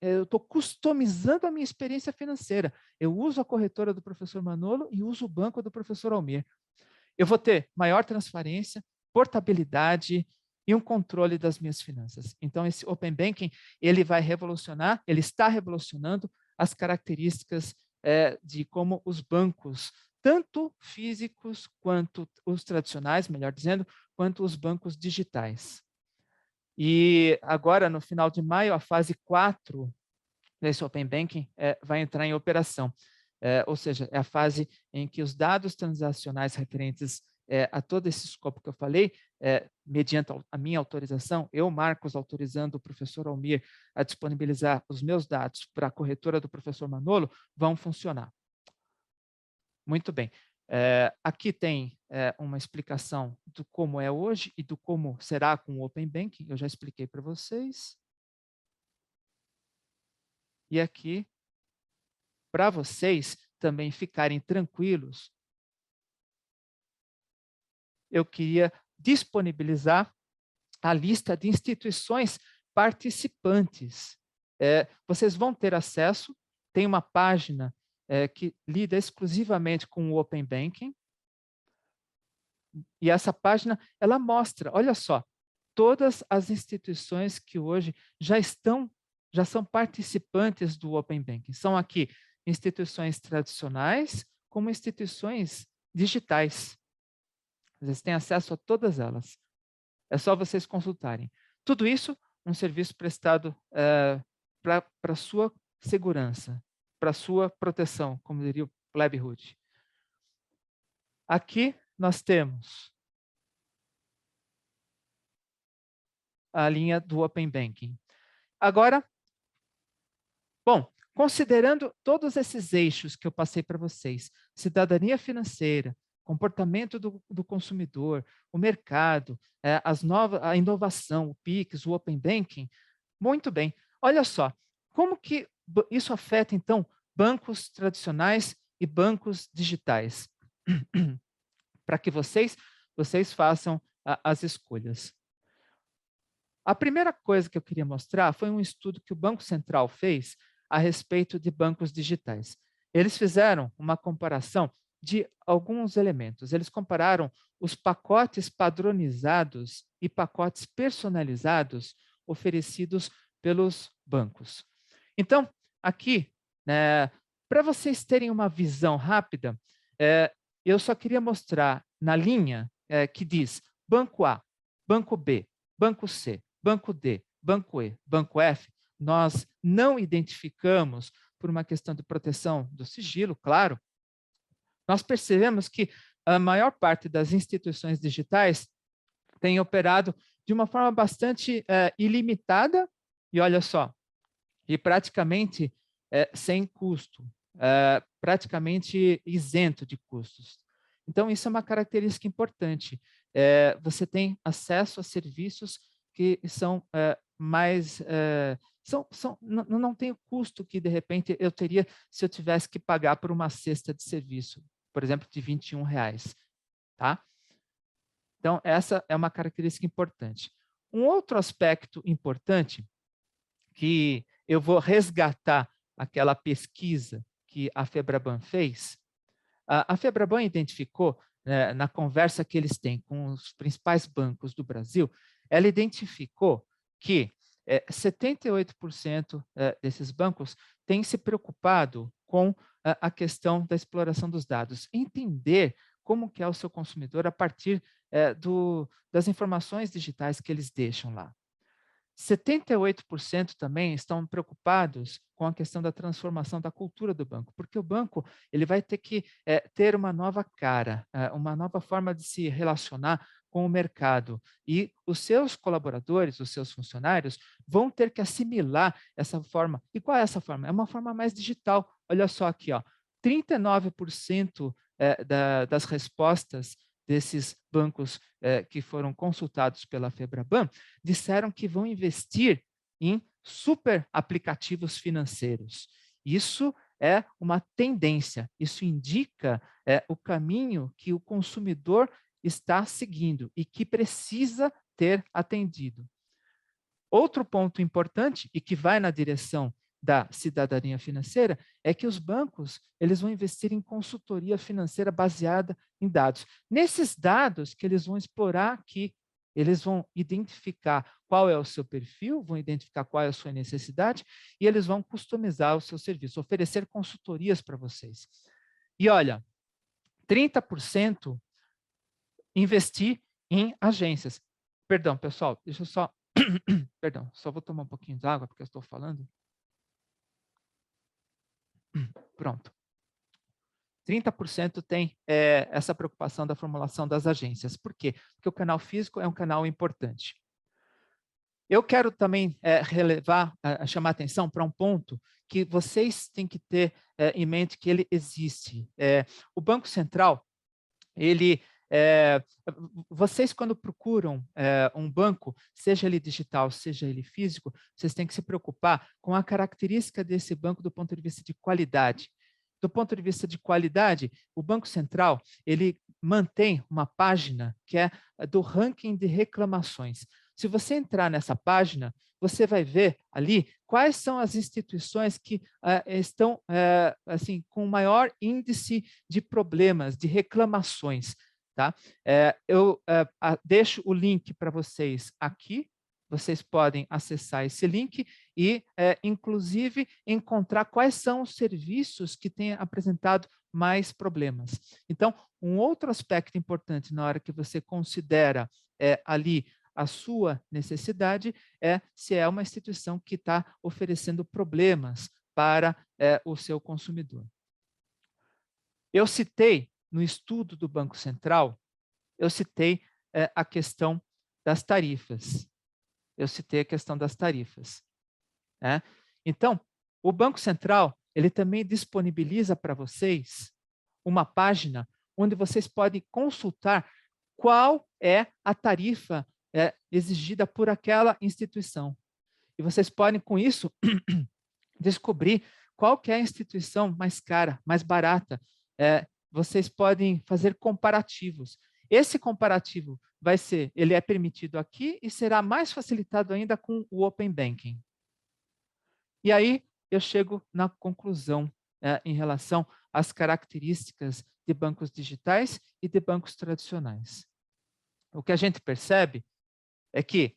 eu estou customizando a minha experiência financeira. Eu uso a corretora do professor Manolo e uso o banco do professor Almir. Eu vou ter maior transparência, portabilidade e um controle das minhas finanças. Então, esse Open Banking, ele vai revolucionar, ele está revolucionando as características de como os bancos, tanto físicos quanto os tradicionais, melhor dizendo, quanto os bancos digitais. E agora, no final de maio, a fase 4 desse Open Banking vai entrar em operação. Ou seja, é a fase em que os dados transacionais referentes a todo esse escopo que eu falei, mediante a minha autorização, eu, Marcos, autorizando o professor Almir a disponibilizar os meus dados para a corretora do professor Manolo, vão funcionar. Muito bem. Aqui tem uma explicação do como é hoje e do como será com o Open Banking. Eu já expliquei para vocês. E aqui, para vocês também ficarem tranquilos, eu queria disponibilizar a lista de instituições participantes. Vocês vão ter acesso, tem uma página que lida exclusivamente com o Open Banking, e essa página, ela mostra, olha só, todas as instituições que hoje já são participantes do Open Banking. São aqui instituições tradicionais como instituições digitais. Vocês têm acesso a todas elas. É só vocês consultarem. Tudo isso, um serviço prestado para a sua segurança, para a sua proteção, como diria o Plebe Hood. Aqui nós temos a linha do Open Banking. Agora, bom, considerando todos esses eixos que eu passei para vocês, cidadania financeira, comportamento do consumidor, o mercado, a inovação, o PIX, o Open Banking. Muito bem. Olha só, como que isso afeta, então, bancos tradicionais e bancos digitais? Para que vocês façam as escolhas. A primeira coisa que eu queria mostrar foi um estudo que o Banco Central fez a respeito de bancos digitais. Eles fizeram uma comparação de alguns elementos. Eles compararam os pacotes padronizados e pacotes personalizados oferecidos pelos bancos. Então, aqui, para vocês terem uma visão rápida, eu só queria mostrar na linha que diz Banco A, Banco B, Banco C, Banco D, Banco E, Banco F, nós não identificamos, por uma questão de proteção do sigilo, claro, nós percebemos que a maior parte das instituições digitais tem operado de uma forma bastante ilimitada, e olha só, e praticamente sem custo, praticamente isento de custos. Então, isso é uma característica importante. Você tem acesso a serviços que são não tem o custo que, de repente, eu teria se eu tivesse que pagar por uma cesta de serviço, por exemplo, de R$21. Tá? Então, essa é uma característica importante. Um outro aspecto importante que eu vou resgatar aquela pesquisa que a Febraban fez. A Febraban identificou, na conversa que eles têm com os principais bancos do Brasil, ela identificou que 78% desses bancos têm se preocupado com a questão da exploração dos dados, entender como que é o seu consumidor a partir das informações digitais que eles deixam lá. 78% também estão preocupados com a questão da transformação da cultura do banco, porque o banco ele vai ter que ter uma nova cara, uma nova forma de se relacionar com o mercado. E os seus colaboradores, os seus funcionários, vão ter que assimilar essa forma. E qual é essa forma? É uma forma mais digital. Olha só aqui, ó, 39% das respostas desses bancos que foram consultados pela Febraban, disseram que vão investir em super aplicativos financeiros. Isso é uma tendência, isso indica o caminho que o consumidor está seguindo e que precisa ter atendido. Outro ponto importante e que vai na direção da cidadania financeira é que os bancos eles vão investir em consultoria financeira baseada em dados. Nesses dados que eles vão explorar aqui, eles vão identificar qual é o seu perfil, vão identificar qual é a sua necessidade e eles vão customizar o seu serviço, oferecer consultorias para vocês. E olha, 30% investir em agências. Perdão, pessoal, deixa eu só... Perdão, só vou tomar um pouquinho de água porque eu estou falando. Pronto. 30% tem essa preocupação da formulação das agências. Por quê? Porque o canal físico é um canal importante. Eu quero também chamar atenção para um ponto que vocês têm que ter em mente que ele existe. O Banco Central, vocês quando procuram um banco, seja ele digital, seja ele físico, vocês têm que se preocupar com a característica desse banco do ponto de vista de qualidade. Do ponto de vista de qualidade, o Banco Central ele mantém uma página que é do ranking de reclamações. Se você entrar nessa página, você vai ver ali quais são as instituições que estão assim, com maior índice de problemas, de reclamações. Tá? Eu deixo o link para vocês aqui, vocês podem acessar esse link e, inclusive, encontrar quais são os serviços que têm apresentado mais problemas. Então, um outro aspecto importante na hora que você considera ali a sua necessidade é se é uma instituição que está oferecendo problemas para o seu consumidor. Eu citei no estudo do Banco Central, eu citei a questão das tarifas. Então, o Banco Central ele também disponibiliza para vocês uma página onde vocês podem consultar qual é a tarifa exigida por aquela instituição. E vocês podem, com isso, descobrir qual que é a instituição mais cara, mais barata. Vocês podem fazer comparativos. Esse comparativo ele é permitido aqui e será mais facilitado ainda com o Open Banking. E aí eu chego na conclusão em relação às características de bancos digitais e de bancos tradicionais. O que a gente percebe é que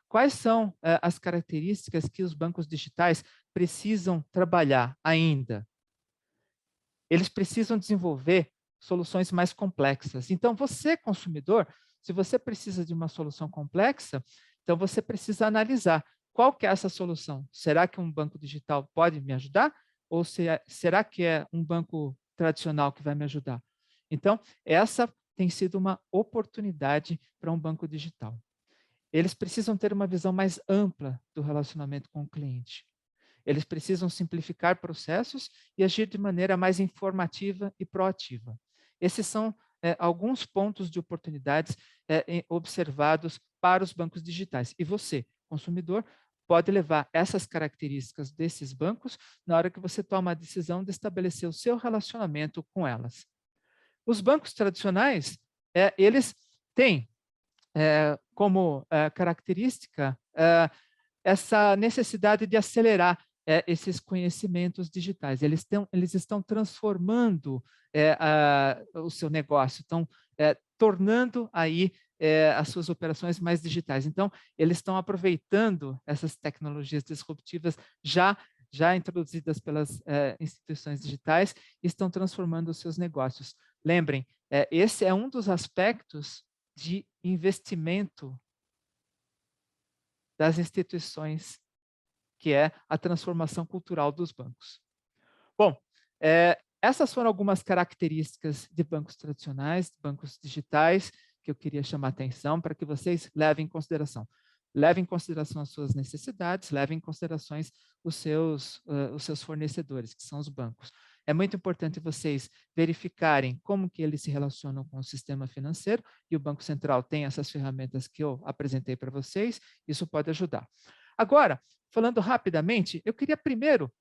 quais são as características que os bancos digitais precisam trabalhar ainda? Eles precisam desenvolver soluções mais complexas. Então, você, consumidor, se você precisa de uma solução complexa, então você precisa analisar qual que é essa solução. Será que um banco digital pode me ajudar? Ou será que é um banco tradicional que vai me ajudar? Então, essa tem sido uma oportunidade para um banco digital. Eles precisam ter uma visão mais ampla do relacionamento com o cliente. Eles precisam simplificar processos e agir de maneira mais informativa e proativa. Esses são alguns pontos de oportunidades observados para os bancos digitais. E você, consumidor, pode levar essas características desses bancos na hora que você toma a decisão de estabelecer o seu relacionamento com elas. Os bancos tradicionais, eles têm como característica essa necessidade de acelerar esses conhecimentos digitais. Eles estão transformando o seu negócio, estão tornando aí as suas operações mais digitais. Então, eles estão aproveitando essas tecnologias disruptivas já introduzidas pelas instituições digitais e estão transformando os seus negócios. Lembrem, esse é um dos aspectos de investimento das instituições, que é a transformação cultural dos bancos. Bom, essas foram algumas características de bancos tradicionais, bancos digitais, que eu queria chamar a atenção para que vocês levem em consideração. Levem em consideração as suas necessidades, levem em consideração os seus fornecedores, que são os bancos. É muito importante vocês verificarem como que eles se relacionam com o sistema financeiro, e o Banco Central tem essas ferramentas que eu apresentei para vocês, isso pode ajudar. Agora, falando rapidamente, eu queria primeiro,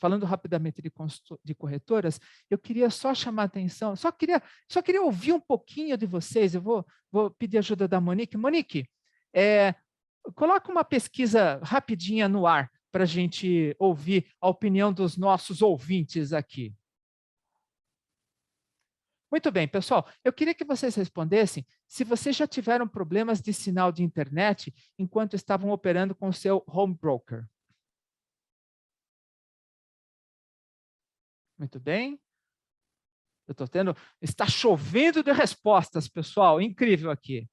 falando rapidamente de corretoras, eu queria só chamar a atenção, só queria ouvir um pouquinho de vocês, eu vou pedir ajuda da Monique. Monique, coloca uma pesquisa rapidinha no ar, para a gente ouvir a opinião dos nossos ouvintes aqui. Muito bem, pessoal. Eu queria que vocês respondessem se vocês já tiveram problemas de sinal de internet enquanto estavam operando com o seu home broker. Muito bem. Está chovendo de respostas, pessoal. Incrível aqui.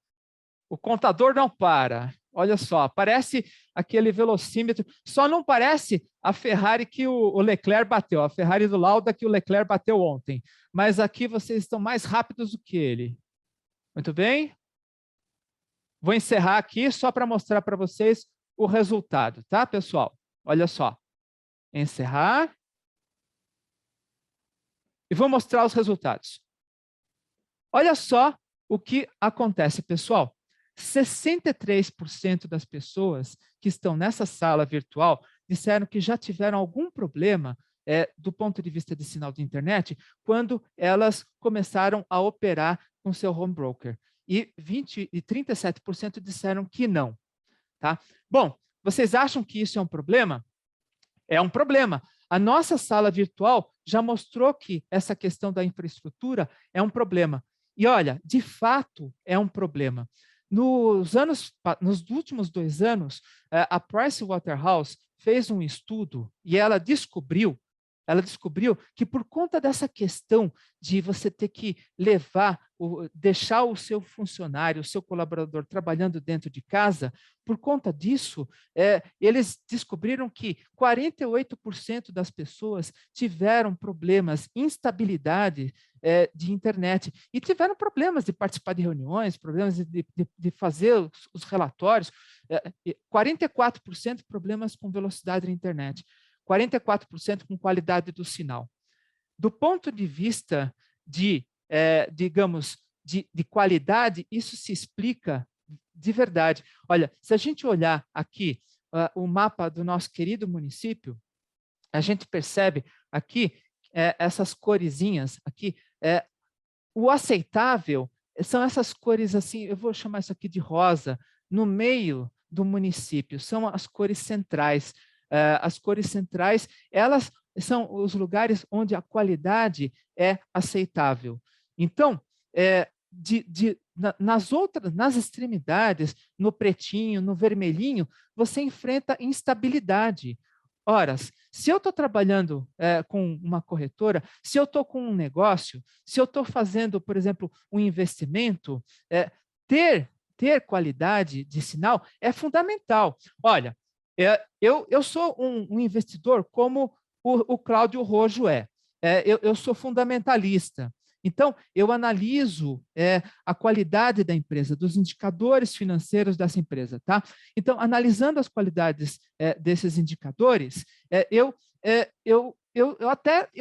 O contador não para. Olha só, parece aquele velocímetro. Só não parece a Ferrari que o Leclerc bateu, a Ferrari do Lauda que o Leclerc bateu ontem. Mas aqui vocês estão mais rápidos do que ele. Muito bem? Vou encerrar aqui só para mostrar para vocês o resultado, tá, pessoal? Olha só. Encerrar. E vou mostrar os resultados. Olha só o que acontece, pessoal. 63% das pessoas que estão nessa sala virtual disseram que já tiveram algum problema do ponto de vista de sinal de internet quando elas começaram a operar com seu home broker. E 37% disseram que não. Tá? Bom, vocês acham que isso é um problema? É um problema. A nossa sala virtual já mostrou que essa questão da infraestrutura é um problema. E olha, de fato é um problema. Nos últimos 2 anos, a Pricewaterhouse fez um estudo e ela descobriu que por conta dessa questão de você ter que deixar o seu funcionário, o seu colaborador trabalhando dentro de casa, por conta disso, eles descobriram que 48% das pessoas tiveram problemas, instabilidade de internet, e tiveram problemas de participar de reuniões, problemas de fazer os relatórios, 44% problemas com velocidade da internet. 44% com qualidade do sinal. Do ponto de vista digamos, de qualidade, isso se explica de verdade. Olha, se a gente olhar aqui o mapa do nosso querido município, a gente percebe aqui essas coresinhas aqui, o aceitável são essas cores assim, eu vou chamar isso aqui de rosa, no meio do município, são as cores centrais. As cores centrais, elas são os lugares onde a qualidade é aceitável. Então, nas extremidades, no pretinho, no vermelhinho, você enfrenta instabilidade. Ora, se eu estou trabalhando com uma corretora, se eu estou com um negócio, se eu estou fazendo, por exemplo, um investimento, ter qualidade de sinal é fundamental. Olha, eu sou um investidor como o Cláudio Rojo é. Eu sou fundamentalista. Então, eu analiso a qualidade da empresa, dos indicadores financeiros dessa empresa, tá? Então, analisando as qualidades desses indicadores, eu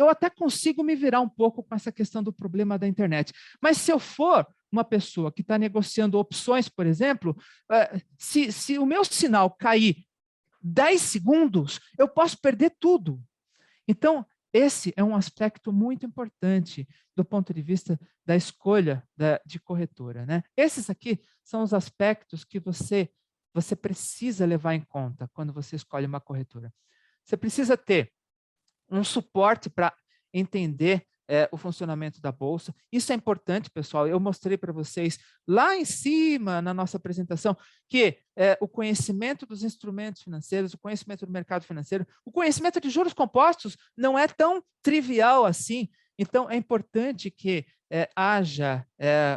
até consigo me virar um pouco com essa questão do problema da internet. Mas se eu for uma pessoa que está negociando opções, por exemplo, se o meu sinal cair 10 segundos, eu posso perder tudo. Então, esse é um aspecto muito importante do ponto de vista da escolha de corretora, né? Esses aqui são os aspectos que você precisa levar em conta quando você escolhe uma corretora. Você precisa ter um suporte para entender o funcionamento da Bolsa. Isso é importante, pessoal. Eu mostrei para vocês lá em cima, na nossa apresentação, que o conhecimento dos instrumentos financeiros, o conhecimento do mercado financeiro, o conhecimento de juros compostos não é tão trivial assim. Então, é importante que haja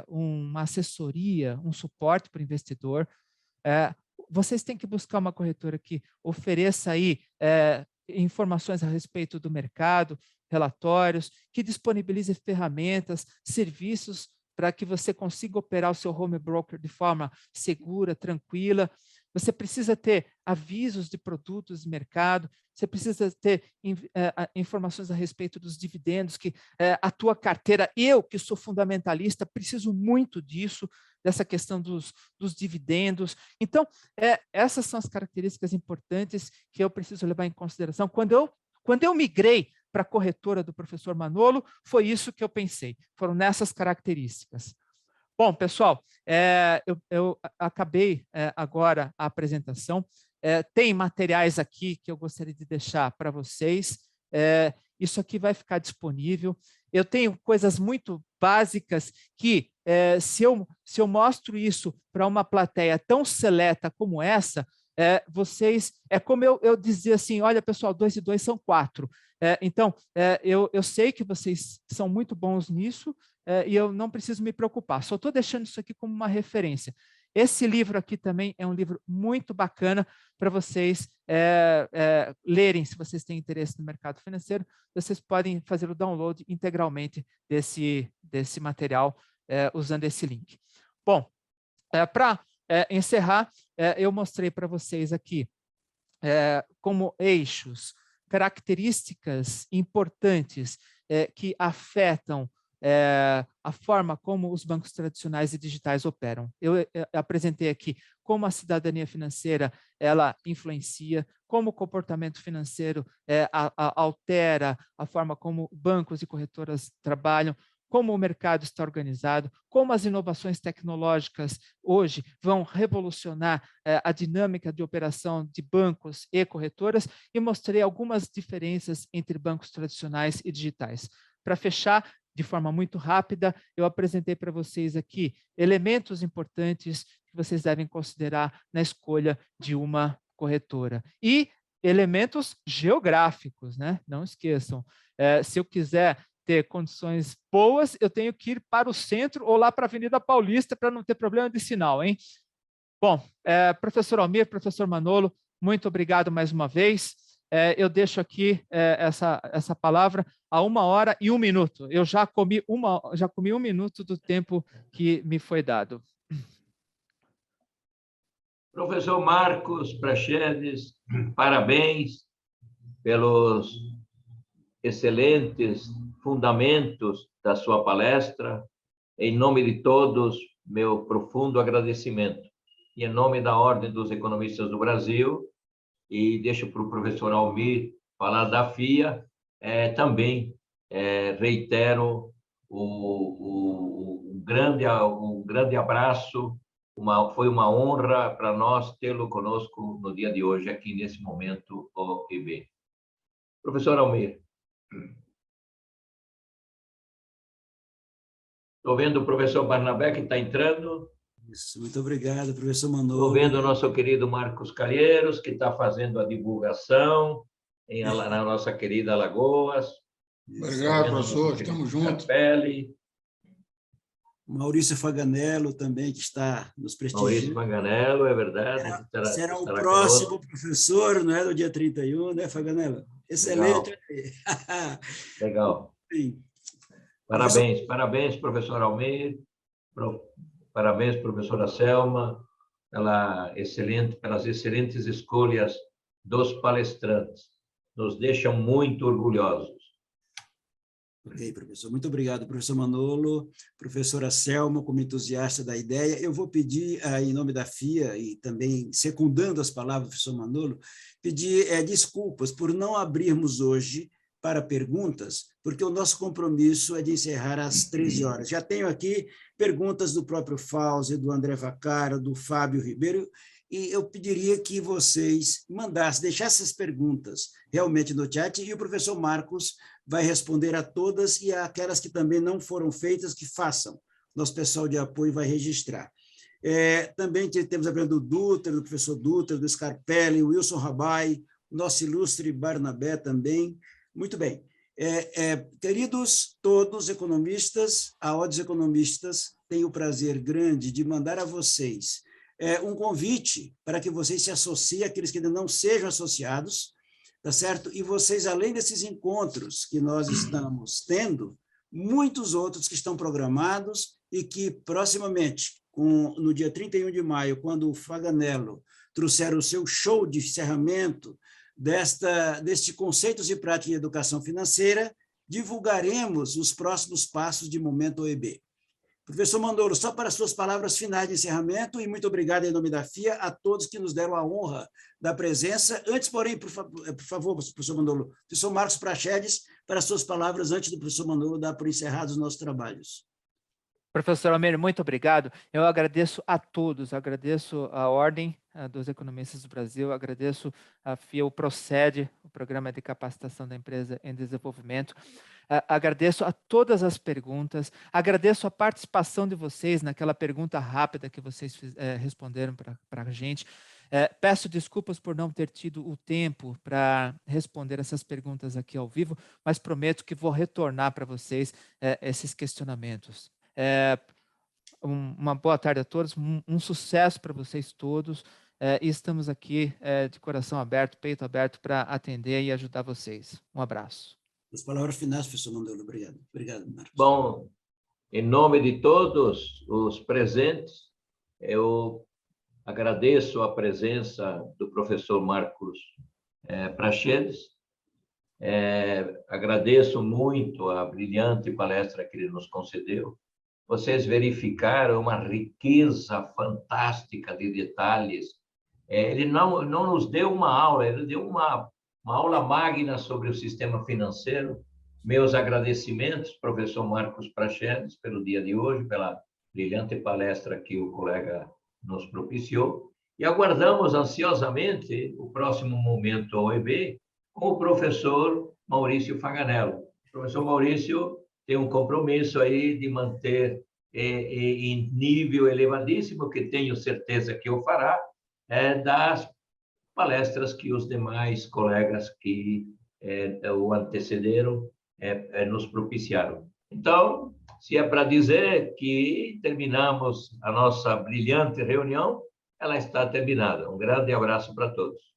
uma assessoria, um suporte para o investidor. Vocês têm que buscar uma corretora que ofereça aí informações a respeito do mercado, relatórios, que disponibilize ferramentas, serviços para que você consiga operar o seu home broker de forma segura, tranquila. Você precisa ter avisos de produtos de mercado, você precisa ter informações a respeito dos dividendos, que a tua carteira, eu que sou fundamentalista, preciso muito disso, dessa questão dos dividendos. Então, essas são as características importantes que eu preciso levar em consideração. Quando eu migrei para a corretora do professor Manolo, foi isso que eu pensei, foram nessas características. Bom, pessoal, eu acabei agora a apresentação. Tem materiais aqui que eu gostaria de deixar para vocês. Isso aqui vai ficar disponível. Eu tenho coisas muito básicas que, se eu mostro isso para uma plateia tão seleta como essa, vocês, como eu dizia assim, olha, pessoal, 2 e 2 são 4. Então, eu sei que vocês são muito bons nisso, e eu não preciso me preocupar, só estou deixando isso aqui como uma referência. Esse livro aqui também é um livro muito bacana para vocês lerem, se vocês têm interesse no mercado financeiro, vocês podem fazer o download integralmente desse material usando esse link. Bom, para encerrar, eu mostrei para vocês aqui como eixos, características importantes que afetam a forma como os bancos tradicionais e digitais operam. Eu apresentei aqui como a cidadania financeira ela influencia, como o comportamento financeiro altera a forma como bancos e corretoras trabalham, como o mercado está organizado, como as inovações tecnológicas hoje vão revolucionar a dinâmica de operação de bancos e corretoras, e mostrei algumas diferenças entre bancos tradicionais e digitais. Para fechar, de forma muito rápida, eu apresentei para vocês aqui elementos importantes que vocês devem considerar na escolha de uma corretora. E elementos geográficos, né? Não esqueçam. Se eu quiser ter condições boas, eu tenho que ir para o centro ou lá para a Avenida Paulista para não ter problema de sinal, hein? Bom, professor Almir, professor Manolo, muito obrigado mais uma vez. Eu deixo aqui essa palavra a 1 hora e 1 minuto. Eu já comi 1 minuto do tempo que me foi dado. Professor Marcos Praxedes, parabéns pelos excelentes fundamentos da sua palestra. Em nome de todos, meu profundo agradecimento. E em nome da Ordem dos Economistas do Brasil, e deixo para o professor Almir falar da FIA, também reitero um grande abraço. Foi uma honra para nós tê-lo conosco no dia de hoje, aqui nesse momento OEB. Professor Almir. Estou vendo o professor Barnabé, que está entrando. Isso, muito obrigado, professor Manolo. Estou vendo o nosso querido Marcos Calheiros, que está fazendo a divulgação na nossa querida Alagoas. Obrigado, professor. Estamos juntos. Maurício Faganello também, que está nos prestigiando. Maurício Faganello, é verdade. Será o próximo professor, não é, do dia 31, né, Faganello? Excelente. Legal. Sim. Parabéns, professor Almir. Parabéns, professora Selma, pelas excelentes escolhas dos palestrantes. Nos deixam muito orgulhosos. Ok, professor. Muito obrigado, professor Manolo, professora Selma, como entusiasta da ideia. Eu vou pedir, em nome da FIA, e também secundando as palavras do professor Manolo, pedir desculpas por não abrirmos hoje para perguntas, porque o nosso compromisso é de encerrar às 13 horas. Já tenho aqui perguntas do próprio Fauzi, do André Vaccaro, do Fábio Ribeiro, e eu pediria que vocês deixassem as perguntas realmente no chat, e o professor Marcos vai responder a todas, e aquelas que também não foram feitas, que façam. Nosso pessoal de apoio vai registrar. Também temos a pergunta do Dutra, do professor Dutra, do Scarpelli, o Wilson Rabai, o nosso ilustre Barnabé também. Muito bem. Queridos todos economistas, a Ordem dos Economistas tem o prazer grande de mandar a vocês um convite para que vocês se associem, aqueles que ainda não sejam associados, tá certo? E vocês, além desses encontros que nós estamos tendo, muitos outros que estão programados e que proximamente, no dia 31 de maio, quando o Faganello trouxer o seu show de encerramento deste Conceitos e Práticas de Educação Financeira, divulgaremos os próximos passos de Momento OEB. Professor Manolo, só para suas palavras finais de encerramento, e muito obrigado em nome da FIA a todos que nos deram a honra da presença. Antes, porém, por favor, professor Manolo, professor Marcos Praxedes, para suas palavras antes do professor Manolo dar por encerrados os nossos trabalhos. Professor Almir, muito obrigado. Eu agradeço a todos, agradeço a Ordem dos Economistas do Brasil, agradeço a FIA, o Procede, o Programa de Capacitação da Empresa em Desenvolvimento, agradeço a todas as perguntas, agradeço a participação de vocês naquela pergunta rápida que vocês responderam para a gente. Peço desculpas por não ter tido o tempo para responder essas perguntas aqui ao vivo, mas prometo que vou retornar para vocês esses questionamentos. Uma boa tarde a todos, um sucesso para vocês todos, e estamos aqui de coração aberto, peito aberto para atender e ajudar vocês. Um abraço. As palavras finais, professor Manolo. Obrigado. Obrigado, Marcos. Bom, em nome de todos os presentes, eu agradeço a presença do professor Marcos Praxedes, agradeço muito a brilhante palestra que ele nos concedeu. Vocês verificaram uma riqueza fantástica de detalhes. Ele não nos deu uma aula, ele deu uma aula magna sobre o sistema financeiro. Meus agradecimentos, professor Marcos Praxedes, pelo dia de hoje, pela brilhante palestra que o colega nos propiciou. E aguardamos ansiosamente o próximo Momento OEB com o professor Maurício Faganello. O professor Maurício tem um compromisso aí de manter em nível elevadíssimo, que tenho certeza que o fará, das palestras que os demais colegas que o antecederam nos propiciaram. Então, se é para dizer que terminamos a nossa brilhante reunião, ela está terminada. Um grande abraço para todos.